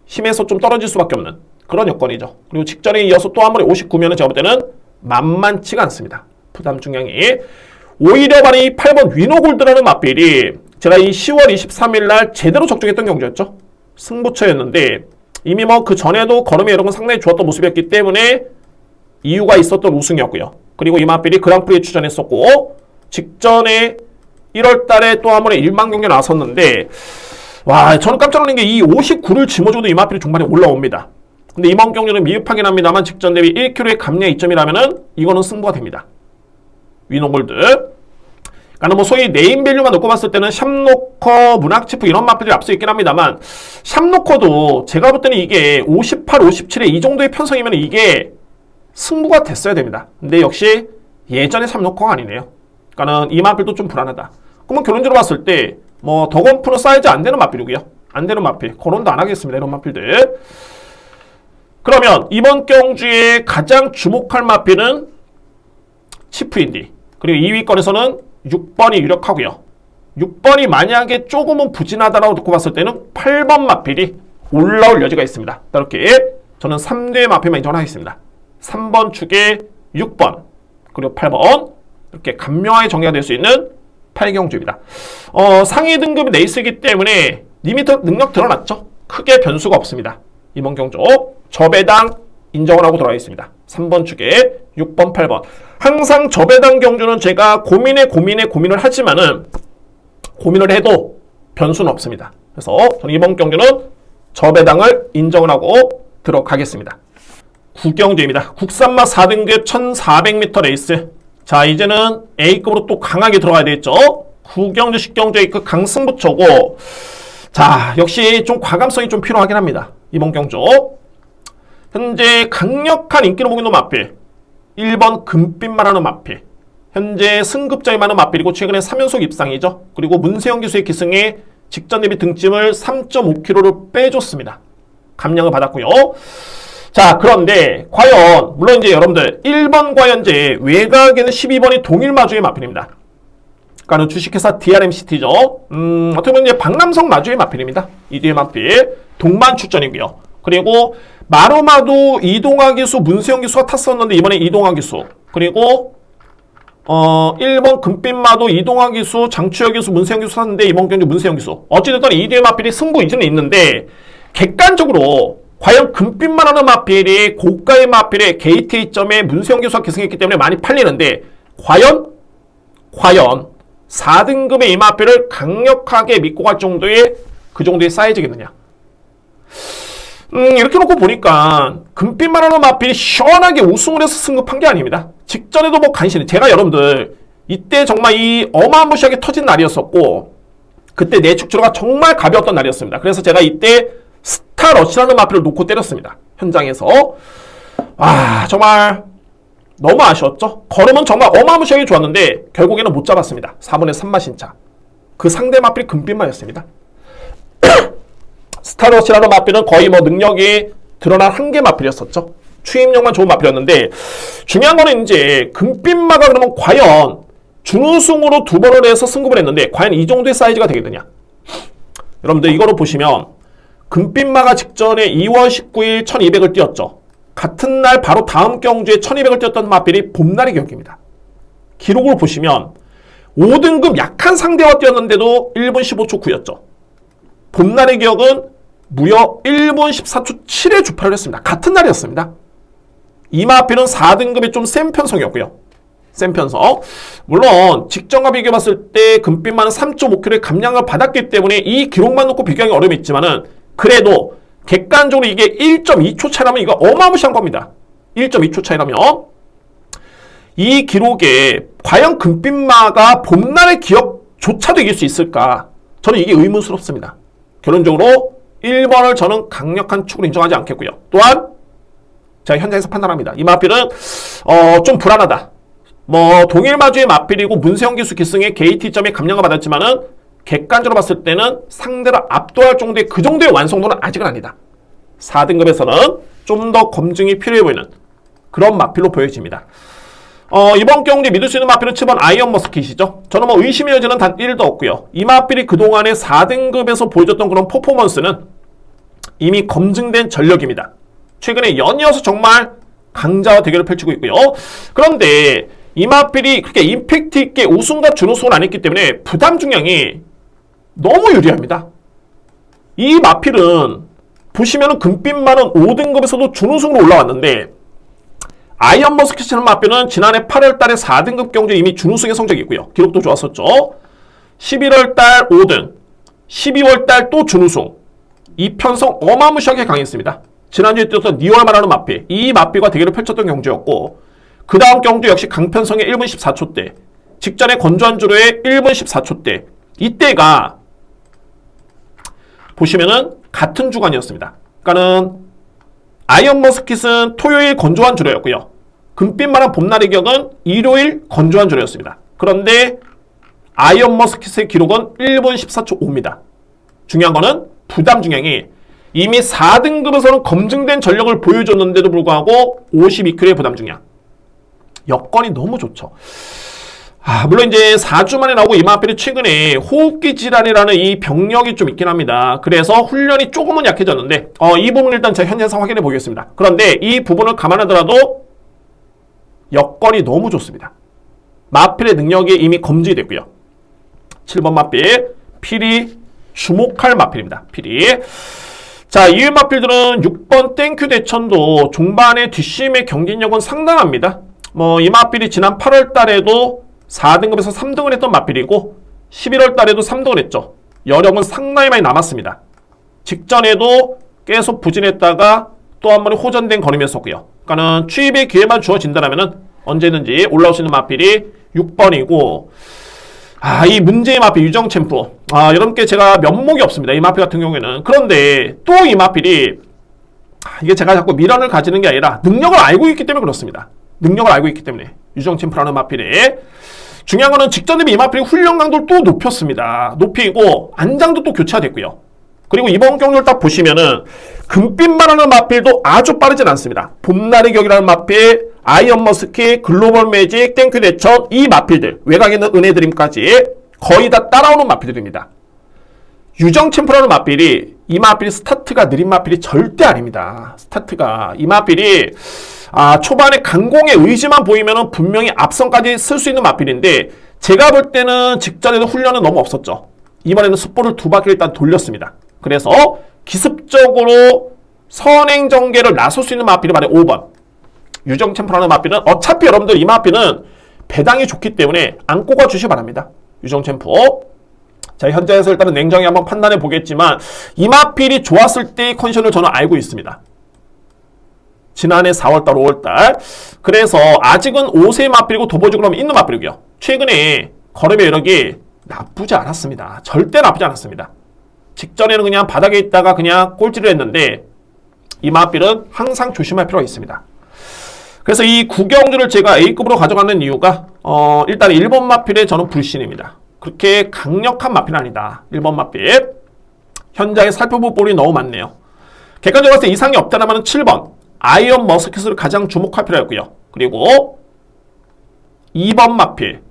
힘에서 좀 떨어질 수밖에 없는 그런 여건이죠. 그리고 직전에 이어서 또 한 번에 59면은 제가 볼 때는 만만치가 않습니다. 부담 중량이. 오히려 바로 이 8번 위너골드라는 마필이 제가 이 10월 23일 날 제대로 적중했던 경주였죠. 승부처였는데 이미 뭐 그 전에도 걸음이 이런 건 상당히 좋았던 모습이었기 때문에 이유가 있었던 우승이었고요. 그리고 이 마필이 그랑프리에 출전했었고 직전에 1월 달에 또 한 번에 1만 경기에 나섰는데 와 저는 깜짝 놀란 게 이 59를 짊어져도 이 마필이 중반에 올라옵니다. 근데 이번 경기는 미흡하긴 합니다만 직전 대비 1kg의 감량 이점이라면은 이거는 승부가 됩니다. 위너골드. 그러니까 뭐 소위 네임밸류만 놓고 봤을 때는 샵노커, 문학치프 이런 마필들이 앞서 있긴 합니다만 샵노커도 제가 볼 때는 이게 58, 57에 이 정도의 편성이면 이게 승부가 됐어야 됩니다. 근데 역시 예전의 샵노커가 아니네요. 그러니까는 이 마필도 좀 불안하다. 그러면 결론적으로 봤을 때 뭐 더건프는 사이즈 안 되는 마필이고요. 안 되는 마필. 거론도 안 하겠습니다. 이런 마필들. 그러면 이번 경주에 가장 주목할 마필은 치프인디. 그리고 2위권에서는 6번이 유력하고요. 6번이 만약에 조금은 부진하다라고 놓고 봤을 때는 8번 마필이 올라올 여지가 있습니다. 이렇게 저는 3대의 마필만 인정하겠습니다. 3번 축에 6번 그리고 8번 이렇게 간명하게 정리가 될 수 있는 8경주입니다. 상위 등급 레이스이기 때문에 리미터 능력 드러났죠. 크게 변수가 없습니다. 이번 경주 저배당 인정을 하고 들어가 있습니다. 3번 축에 6번, 8번. 항상 저배당 경주는 제가 고민을 하지만은 고민을 해도 변수는 없습니다. 그래서 저는 이번 경주는 저배당을 인정을 하고 들어가겠습니다. 9경주입니다. 국산마 4등급 1400m 레이스. 자, 이제는 A급으로 또 강하게 들어가야 되겠죠. 9경주, 10경주 A급 강승부처고 자, 역시 좀 과감성이 좀 필요하긴 합니다. 이번 경주. 현재 강력한 인기를 보이는 마필 1번 금빛말하는 마필 현재 승급자에 많은 마필이고 최근에 3연속 입상이죠. 그리고 문세영 기수의 기승에 직전 대비 등짐을 3.5kg를 빼줬습니다. 감량을 받았고요. 자, 그런데 과연 물론 이제 여러분들 1번과 현재 외곽에는 12번이 동일 마주의 마필입니다. 그러니까 주식회사 DRMCT죠. 어떻게 보면 이제 박남성 마주의 마필입니다. 이 뒤의 마필 동반 출전이고요. 그리고 마로마도 이동화 기수, 문세영 기수가 탔었는데 이번에 이동화 기수 그리고 1번 금빛마도 이동화 기수, 장추혁 기수, 문세영 기수 탔는데 이번 경기 문세영 기수 어찌됐든 이 뒤의 마필이 승부 이전에 있는데 객관적으로 과연 금빛만 하는 마필이 고가의 마필의 게이트 점에 문세영 기수가 기승했기 때문에 많이 팔리는데 과연 4등급의 이 마필을 강력하게 믿고 갈 정도의 그 정도의 사이즈겠느냐. 이렇게 놓고 보니까 금빛만 하는 마필이 시원하게 우승을 해서 승급한 게 아닙니다. 직전에도 뭐 간신히 제가 여러분들 이때 정말 이 어마무시하게 터진 날이었었고 그때 내축주로가 정말 가벼웠던 날이었습니다. 그래서 제가 이때 스타러시라는 마필을 놓고 때렸습니다. 현장에서. 와 정말 너무 아쉬웠죠. 걸음은 정말 어마무시하게 좋았는데 결국에는 못 잡았습니다. 4분의 3마 신차. 그 상대 마필이 금빛마였습니다. 스타러시라는 마필은 거의 뭐 능력이 드러난 한계 마필이었었죠. 추임력만 좋은 마필이었는데 중요한 거는 이제 금빛마가 그러면 과연 준우승으로 2번을 해서 승급을 했는데 과연 이 정도의 사이즈가 되겠느냐. 여러분들 이거로 보시면 금빛마가 직전에 2월 19일 1200을 뛰었죠. 같은 날 바로 다음 경주에 1200을 뛰었던 마필이 봄날의 기억입니다. 기록을 보시면 5등급 약한 상대와 뛰었는데도 1분 15초 9였죠. 봄날의 기억은 무려 1분 14초 7에 주파를 했습니다. 같은 날이었습니다. 이 마필은 4등급이 좀 센 편성이었고요. 센 편성. 물론 직전과 비교해봤을 때 금빛만은 3.5kg의 감량을 받았기 때문에 이 기록만 놓고 비교하기 어려움이 있지만은 그래도 객관적으로 이게 1.2초 차이라면 이거 어마무시한 겁니다. 1.2초 차이라면 이 기록에 과연 금빛마가 봄날의 기억조차도 이길 수 있을까? 저는 이게 의문스럽습니다. 결론적으로 1번을 저는 강력한 축으로 인정하지 않겠고요. 또한 제가 현장에서 판단합니다. 이 마필은 좀 불안하다. 뭐 동일 마주의 마필이고 문세영 기수 기승의 게이트점에 감량을 받았지만은 객관적으로 봤을 때는 상대를 압도할 정도의 그 정도의 완성도는 아직은 아니다. 4등급에서는 좀 더 검증이 필요해 보이는 그런 마필로 보여집니다. 이번 경기에 믿을 수 있는 마필은 7번 아이언 머스킷이죠. 저는 뭐 의심의 여지는 단 1도 없고요. 이 마필이 그동안에 4등급에서 보여줬던 그런 퍼포먼스는 이미 검증된 전력입니다. 최근에 연이어서 정말 강자와 대결을 펼치고 있고요. 그런데 이 마필이 그렇게 임팩트 있게 우승과 준우승을 안 했기 때문에 부담 중량이 너무 유리합니다. 이 마필은 보시면은 금빛만은 5등급에서도 준우승으로 올라왔는데 아이언 머스킷이라는 마필은 지난해 8월달에 4등급 경주에 이미 준우승의 성적이 있고요. 기록도 좋았었죠. 11월달 5등, 12월달 또 준우승. 이 편성 어마무시하게 강했습니다. 지난주에 뛰었던 니월마라는 마필, 이 마필과 대결을 펼쳤던 경주였고 그 다음 경주 역시 강편성의 1분 14초대, 직전에 건조한 주로의 1분 14초대, 이때가 보시면은 같은 주간이었습니다. 그러니까는 아이언 머스킷은 토요일 건조한 주로였고요. 금빛만한 봄날의 격은 일요일 건조한 주로였습니다. 그런데 아이언 머스킷의 기록은 1분 14초 5입니다. 중요한 거는 부담 중량이 이미 4등급에서는 검증된 전력을 보여줬는데도 불구하고 52kg의 부담 중량. 여건이 너무 좋죠. 물론 이제 4주 만에 나오고 이 마필이 최근에 호흡기 질환이라는 이 병력이 좀 있긴 합니다. 그래서 훈련이 조금은 약해졌는데 이 부분을 일단 제가 현재상 확인해 보겠습니다. 그런데 이 부분을 감안하더라도 여건이 너무 좋습니다. 마필의 능력이 이미 검증이 됐고요. 7번 마필, 필이 주목할 마필입니다. 필이. 자, 이외 마필들은 6번 땡큐 대천도 종반의 뒷심의 경쟁력은 상당합니다. 이 마필이 지난 8월 달에도 4등급에서 3등을 했던 마필이고 11월 달에도 3등을 했죠. 여력은 상당히 많이 남았습니다. 직전에도 계속 부진했다가 또 한 번에 호전된 걸음이었었고요. 그러니까는 추입의 기회만 주어진다면 언제든지 올라올 수 있는 마필이 6번이고 이 문제의 마필 유정 챔프. 여러분께 제가 면목이 없습니다. 이 마필 같은 경우에는. 그런데 또 이 마필이 이게 제가 자꾸 미련을 가지는 게 아니라 능력을 알고 있기 때문에 그렇습니다. 능력을 알고 있기 때문에 유정 챔프라는 마필이 중요한 거는 직전 대비 이 마필이 훈련 강도를 또 높였습니다. 높이고 안장도 또 교차됐고요. 그리고 이번 경기를 딱 보시면은 금빛만 하는 마필도 아주 빠르진 않습니다. 봄날의 격이라는 마필, 아이언 머스킷, 글로벌 매직, 땡큐 대천, 이 마필들, 외곽에 있는 은혜 드림까지 거의 다 따라오는 마필들입니다. 유정 챔프라는 마필이 이 마필이 스타트가 느린 마필이 절대 아닙니다. 스타트가 이 마필이 초반에 강공의 의지만 보이면은 분명히 앞선까지 쓸 수 있는 마필인데 제가 볼 때는 직전에도 훈련은 너무 없었죠. 이번에는 숯볼을 2바퀴를 일단 돌렸습니다. 그래서 기습적으로 선행 전개를 나설 수 있는 마필이 바로 5번 유정 챔프라는 마필은 어차피 여러분들 이 마필은 배당이 좋기 때문에 안고 가주시기 바랍니다. 유정 챔프. 자, 현재에서 일단은 냉정히 한번 판단해 보겠지만 이 마필이 좋았을 때의 컨디션을 저는 알고 있습니다. 지난해 4월달, 5월달. 그래서 아직은 5세 마필이고 도보적으로 있는 마필이고요. 최근에 걸음의 여력이 나쁘지 않았습니다. 절대 나쁘지 않았습니다. 직전에는 그냥 바닥에 있다가 그냥 꼴찌를 했는데 이 마필은 항상 조심할 필요가 있습니다. 그래서 이 구경주를 제가 A급으로 가져가는 이유가 일단 1번 마필에 저는 불신입니다. 그렇게 강력한 마필은 아니다. 1번 마필. 현장에 살펴볼 볼이 너무 많네요. 객관적으로 봤을 때 이상이 없다면 7번 아이언 머스킷을 가장 주목할 필요가 있고요. 그리고 2번 마필,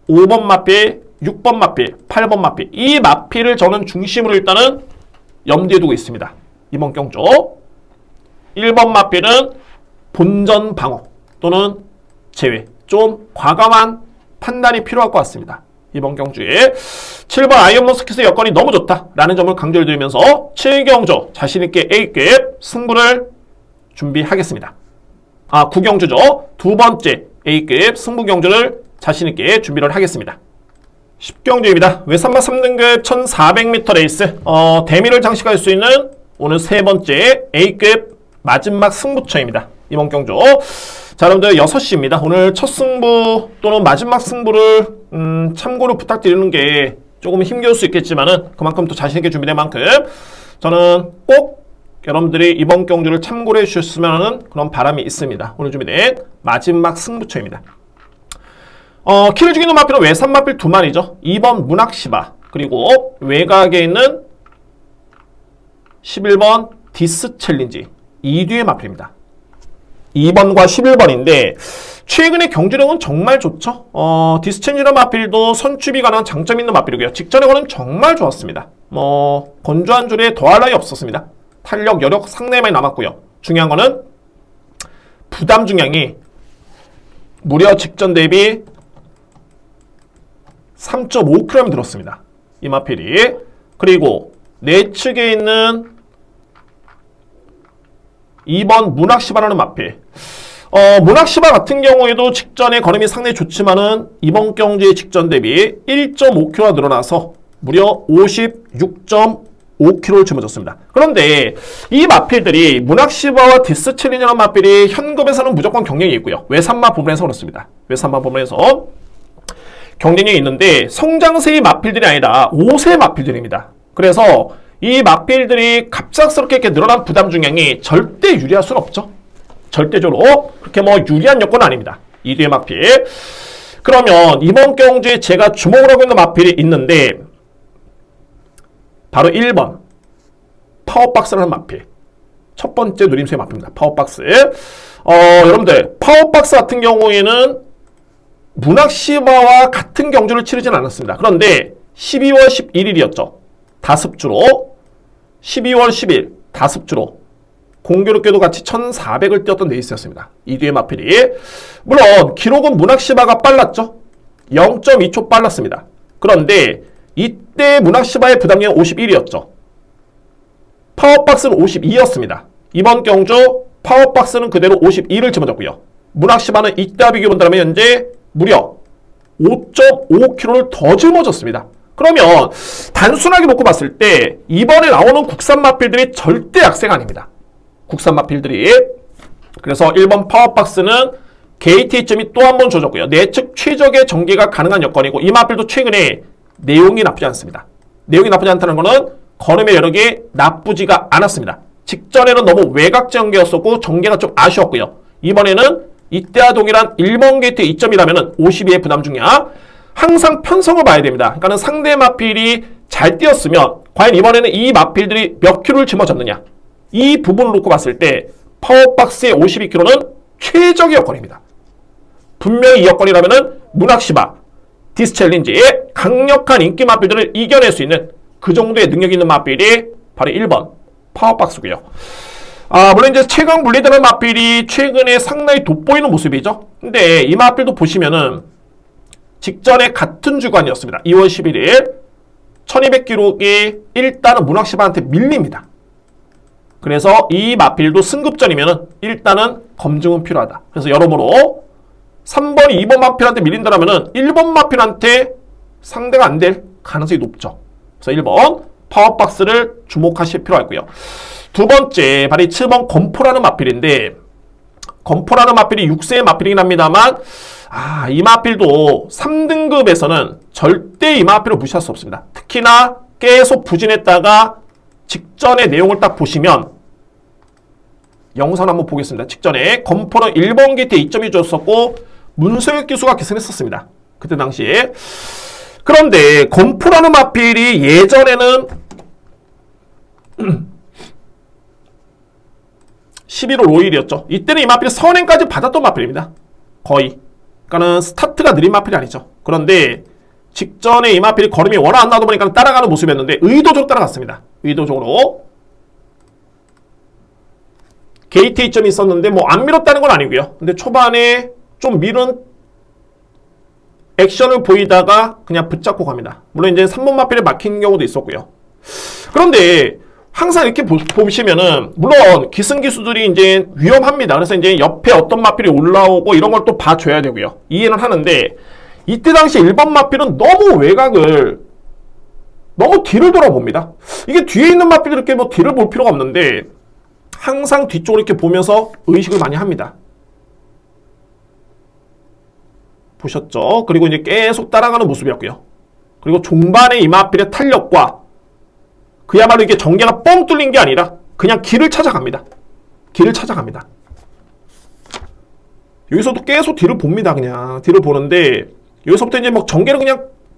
5번 마필, 6번 마필, 8번 마필. 이 마필을 저는 중심으로 일단은 염두에 두고 있습니다. 이번 경주. 1번 마필은 본전 방어 또는 제외. 좀 과감한 판단이 필요할 것 같습니다. 이번 경주에 7번 아이언 머스킷의 여건이 너무 좋다라는 점을 강조를 드리면서 7경주 자신있게 A급 승부를 준비하겠습니다. 구경주죠. 두 번째 A급 승부 경주를 자신있게 준비를 하겠습니다. 10경주입니다. 외산마 3등급 1400m 레이스 대미를 장식할 수 있는 오늘 세 번째 A급 마지막 승부처입니다. 이번 경주. 자, 여러분들 6시입니다. 오늘 첫 승부 또는 마지막 승부를 참고로 부탁드리는 게 조금 힘겨울 수 있겠지만은 그만큼 또 자신있게 준비된 만큼 저는 꼭 여러분들이 이번 경주를 참고로 해주셨으면 하는 그런 바람이 있습니다. 오늘 준비된 마지막 승부처입니다. 키를 죽이는 마필은 외산 마필 2마리죠. 2번 문학시바 그리고 외곽에 있는 11번 디스 챌린지 2뒤의 마필입니다. 2번과 11번인데 최근에 경주력은 정말 좋죠. 디스 챌린지라는 마필도 선취비 가능한 장점 있는 마필이고요. 직전에 거는 정말 좋았습니다. 건조한 줄에 더할 나위 없었습니다. 탄력, 여력 상당히 많이 남았고요. 중요한 거는 부담 중량이 무려 직전 대비 3.5kg 들었습니다. 이 마필이. 그리고 내측에 있는 2번 문학시바라는 마필. 문학시바 같은 경우에도 직전에 걸음이 상당히 좋지만은 이번 경주의 직전 대비 1.5kg가 늘어나서 무려 56.5kg를 짊어졌습니다. 그런데 이 마필들이 문학시바와 디스 챌린저라는 마필이 현급에서는 무조건 경쟁이 있고요. 외산마 부분에서 그렇습니다. 외산마 부분에서 경쟁이 있는데 성장세의 마필들이 아니라 5세 마필들입니다. 그래서 이 마필들이 갑작스럽게 이렇게 늘어난 부담 중량이 절대 유리할 수는 없죠. 절대적으로 그렇게 유리한 여건은 아닙니다. 2뒤의 마필. 그러면 이번 경주에 제가 주목을 하고 있는 마필이 있는데 바로 1번 파워박스라는 마필. 첫 번째 누림수의 마필입니다. 파워박스. 여러분들 파워박스 같은 경우에는 문학시바와 같은 경주를 치르진 않았습니다. 그런데 12월 11일이었죠. 다습주로 12월 10일 다습주로 공교롭게도 같이 1400을 뛰었던 레이스였습니다. 이 뒤에 마필이. 물론 기록은 문학시바가 빨랐죠. 0.2초 빨랐습니다. 그런데 이때 문학시바의 부담량은 51이었죠. 파워박스는 52였습니다. 이번 경주 파워박스는 그대로 52를 짊어졌고요. 문학시바는 이때와 비교해 본다면 현재 무려 5.5kg를 더 짊어졌습니다. 그러면 단순하게 놓고 봤을 때 이번에 나오는 국산 마필들이 절대 약세가 아닙니다. 국산 마필들이. 그래서 1번 파워박스는 KT점이 또 한 번 줘줬고요. 내측 최적의 전개가 가능한 여건이고 이 마필도 최근에 내용이 나쁘지 않습니다. 내용이 나쁘지 않다는 것은 걸음의 여력이 나쁘지가 않았습니다. 직전에는 너무 외곽 전개였었고 전개가 좀 아쉬웠고요. 이번에는 이때와 동일한 1번 게이트 2점이라면 52의 부담 중량. 항상 편성을 봐야 됩니다. 그러니까 상대 마필이 잘 뛰었으면 과연 이번에는 이 마필들이 몇 킬로를 짊어졌느냐. 이 부분을 놓고 봤을 때 파워박스의 52kg는 최적의 여건입니다. 분명히 이 여건이라면 문학시바, 디스 챌린지의 강력한 인기 마필들을 이겨낼 수 있는 그 정도의 능력 있는 마필이 바로 1번 파워박스고요. 물론 이제 최강 분리되는 마필이 최근에 상당히 돋보이는 모습이죠. 근데 이 마필도 보시면은 직전에 같은 주간이었습니다. 2월 11일 1200 기록이 일단은 문학시바한테 밀립니다. 그래서 이 마필도 승급전이면은 일단은 검증은 필요하다. 그래서 여러모로 3번이 2번 마필한테 밀린다면은 1번 마필한테 상대가 안 될 가능성이 높죠. 그래서 1번 파워박스를 주목하실 필요가 있고요. 두 번째 바로 7번 건포라는 마필인데 건포라는 마필이 6세의 마필이긴 합니다만 이 마필도 3등급에서는 절대 이 마필을 무시할 수 없습니다. 특히나 계속 부진했다가 직전의 내용을 딱 보시면 영상 한번 보겠습니다. 직전에 건포는 1번 게이트에 2점이 줬었고 문서혁 기수가 계승했었습니다. 그때 당시에. 그런데 건포라는 마필이 예전에는 11월 5일이었죠. 이때는 이 마필이 선행까지 받았던 마필입니다. 거의. 그러니까는 스타트가 느린 마필이 아니죠. 그런데 직전에 이 마필이 걸음이 워낙 안 나다 보니까 따라가는 모습이었는데 의도적으로 따라갔습니다. 의도적으로. 게이트 2점이 있었는데 안 밀었다는 건 아니고요. 근데 초반에 좀 밀은 액션을 보이다가 그냥 붙잡고 갑니다. 물론 이제 3번 마필에 막힌 경우도 있었고요. 그런데 항상 이렇게 보시면은 물론 기승기수들이 이제 위험합니다. 그래서 이제 옆에 어떤 마필이 올라오고 이런 걸 또 봐줘야 되고요. 이해는 하는데 이때 당시 1번 마필은 너무 외곽을 너무 뒤를 돌아봅니다. 이게 뒤에 있는 마필이 이렇게 뒤를 볼 필요가 없는데 항상 뒤쪽으로 이렇게 보면서 의식을 많이 합니다. 보셨죠? 그리고 이제 계속 따라가는 모습이었고요. 그리고 종반에 이 마필의 탄력과 그야말로 이게 전개가 뻥 뚫린 게 아니라 그냥 길을 찾아갑니다. 길을 찾아갑니다. 여기서도 계속 뒤를 봅니다. 그냥 뒤를 보는데 여기서부터 이제 전개를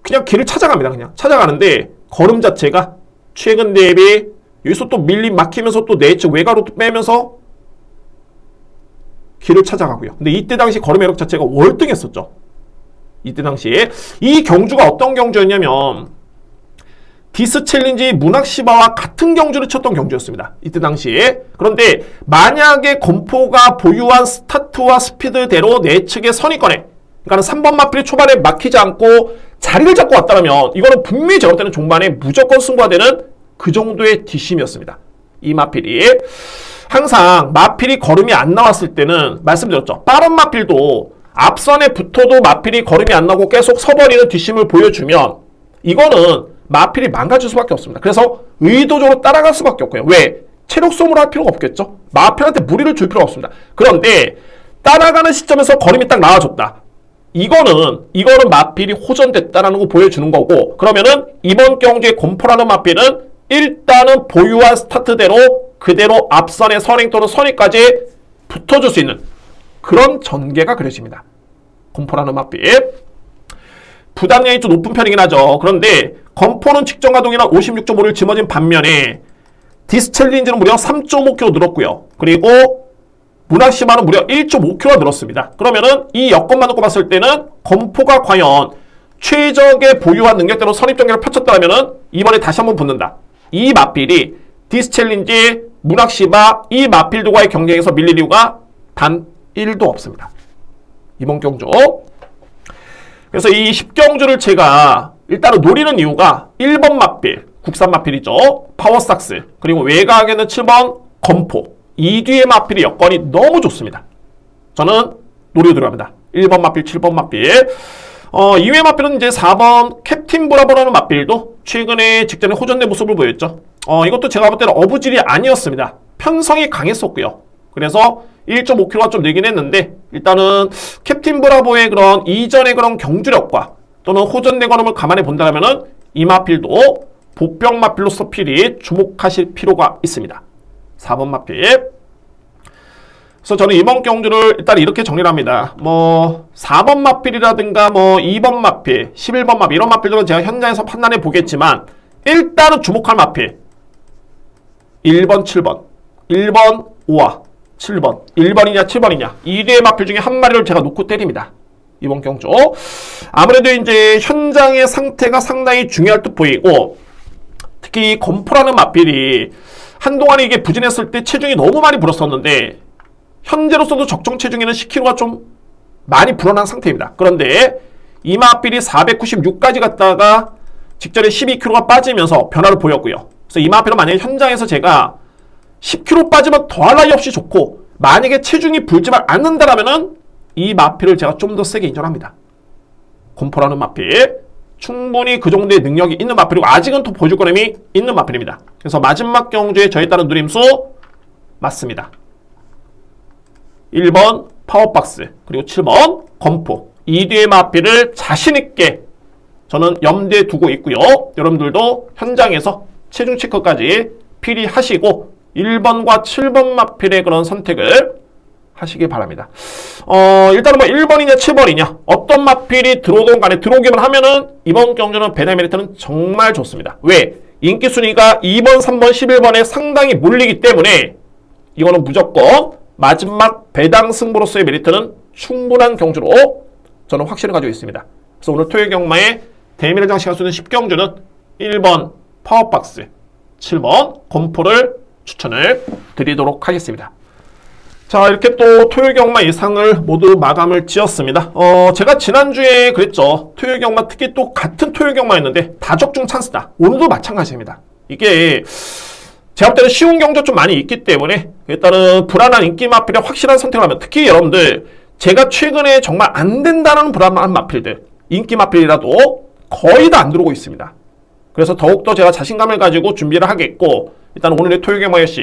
그냥 길을 찾아갑니다. 그냥 찾아가는데 걸음 자체가 최근 대비 여기서 또 밀림 막히면서 또 내측 외곽으로 또 빼면서 길을 찾아가고요. 근데 이때 당시 거리 매력 자체가 월등했었죠. 이때 당시에 이 경주가 어떤 경주였냐면 디스 챌린지 문학시바와 같은 경주를 쳤던 경주였습니다. 이때 당시에. 그런데 만약에 건포가 보유한 스타트와 스피드대로 내측의 선입권에, 그러니까 3번 마필이 초반에 막히지 않고 자리를 잡고 왔다면 이거는 분명히 제가 볼 때는 종반에 무조건 승부가 되는 그 정도의 뒷심이었습니다. 이 마필이. 항상 마필이 걸음이 안 나왔을 때는 말씀드렸죠. 빠른 마필도 앞선에 붙어도 마필이 걸음이 안 나고 계속 서버리는 뒷심을 보여주면 이거는 마필이 망가질 수밖에 없습니다. 그래서 의도적으로 따라갈 수밖에 없고요. 왜? 체력 소모를 할 필요가 없겠죠? 마필한테 무리를 줄 필요가 없습니다. 그런데 따라가는 시점에서 걸음이 딱 나와줬다. 이거는 마필이 호전됐다라는 거 보여주는 거고, 그러면은 이번 경주의 건포라는 마필은 일단은 보유한 스타트대로 그대로 앞선의 선행 또는 선의까지 붙어줄 수 있는 그런 전개가 그려집니다. 건포라는 마필. 부담량이 좀 높은 편이긴 하죠. 그런데 건포는 직전 가동이랑 56.5를 짊어진 반면에 디스 챌린지는 무려 3.5kg 늘었고요. 그리고 문학시마는 무려 1.5kg가 늘었습니다. 그러면은 이 여건만 놓고 봤을 때는 건포가 과연 최적의 보유한 능력대로 선입전개를 펼쳤다면은 이번에 다시 한번 붙는다. 이 마필이 디스 챌린지, 문학시마 이 마필들과의 경쟁에서 밀릴 이유가 단 1도 없습니다. 이번 경주. 그래서 이 10경주를 제가 일단은 노리는 이유가 1번 마필, 국산 마필이죠. 파워삭스. 그리고 외곽에는 7번 건포. 이 뒤에 마필의 여건이 너무 좋습니다. 저는 노려 들어갑니다. 1번 마필, 7번 마필. 이외 마필은 이제 4번 캡틴 브라보라는 마필도 최근에 직전에 호전된 모습을 보였죠. 이것도 제가 볼 때는 어부질이 아니었습니다. 편성이 강했었고요. 그래서 1.5kg가 좀 늘긴 했는데 일단은 캡틴 브라보의 그런 이전의 그런 경주력과 또는 호전된 걸음을 감안해 본다면은 이 마필도 보병 마필로서 필히 주목하실 필요가 있습니다. 4번 마필. 그래서 저는 이번 경주를 일단 이렇게 정리를 합니다. 4번 마필이라든가 2번 마필, 11번 마필 이런 마필들은 제가 현장에서 판단해 보겠지만 일단은 주목할 마필 1번, 7번, 1번, 5와 7번, 1번이냐 7번이냐 이 뒤의 마필 중에 한 마리를 제가 놓고 때립니다. 이번 경주. 아무래도 이제 현장의 상태가 상당히 중요할 듯 보이고, 특히 건포라는 마필이 한동안 이게 부진했을 때 체중이 너무 많이 불었었는데 현재로서도 적정 체중에는 10kg가 좀 많이 불어난 상태입니다. 그런데 이 마필이 496까지 갔다가 직전에 12kg가 빠지면서 변화를 보였고요. 그래서 이 마필은 만약에 현장에서 제가 10kg 빠지면 더할 나위 없이 좋고, 만약에 체중이 불지만 않는다라면은 이 마필을 제가 좀 더 세게 인정합니다. 건포라는 마필 충분히 그 정도의 능력이 있는 마필이고 아직은 또 보조권음이 있는 마필입니다. 그래서 마지막 경주에 저에 따른 누림수 맞습니다. 1번 파워박스 그리고 7번 건포 이 뒤의 마필을 자신있게 저는 염두에 두고 있고요. 여러분들도 현장에서 체중 체크까지 필히 하시고 1번과 7번 마필의 그런 선택을 하시기 바랍니다. 일단은 1번이냐 7번이냐 어떤 마필이 들어오든 간에 들어오기만 하면은 이번 경주는 배달 메리트는 정말 좋습니다. 왜? 인기 순위가 2번, 3번, 11번에 상당히 몰리기 때문에 이거는 무조건 마지막 배당 승부로서의 메리트는 충분한 경주로 저는 확신을 가지고 있습니다. 그래서 오늘 토요일 경마에 대미를 장식할 수 있는 10경주는 1번 파워박스, 7번 건포를 추천을 드리도록 하겠습니다. 자, 이렇게 또 토요일 경마 예상을 모두 마감을 지었습니다. 제가 지난주에 그랬죠. 토요일 경마 특히 또 같은 토요일 경마였는데 다적중 찬스다. 오늘도 마찬가지입니다. 이게 제가 볼 때는 쉬운 경주 좀 많이 있기 때문에 일단은 불안한 인기 마필에 확실한 선택을 하면, 특히 여러분들 제가 최근에 정말 안 된다는 불안한 마필들, 인기 마필이라도 거의 다 안 들어오고 있습니다. 그래서 더욱더 제가 자신감을 가지고 준비를 하겠고, 일단 오늘의 토요일 경마 역시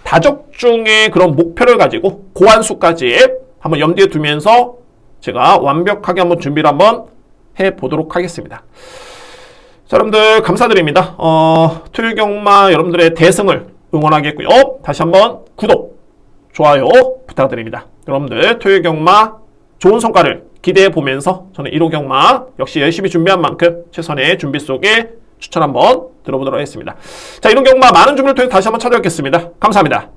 다적중의 그런 목표를 가지고 고안수까지 한번 염두에 두면서 제가 완벽하게 한번 준비를 한번 해보도록 하겠습니다. 자, 여러분들 감사드립니다. 토요일 경마 여러분들의 대승을 응원하겠고요. 다시 한번 구독, 좋아요 부탁드립니다. 여러분들 토요일 경마 좋은 성과를 기대해 보면서 저는 1호 경마 역시 열심히 준비한 만큼 최선의 준비 속에 추천 한번 들어보도록 하겠습니다. 자, 이런 경마 많은 준비를 통해 다시 한번 찾아뵙겠습니다. 감사합니다.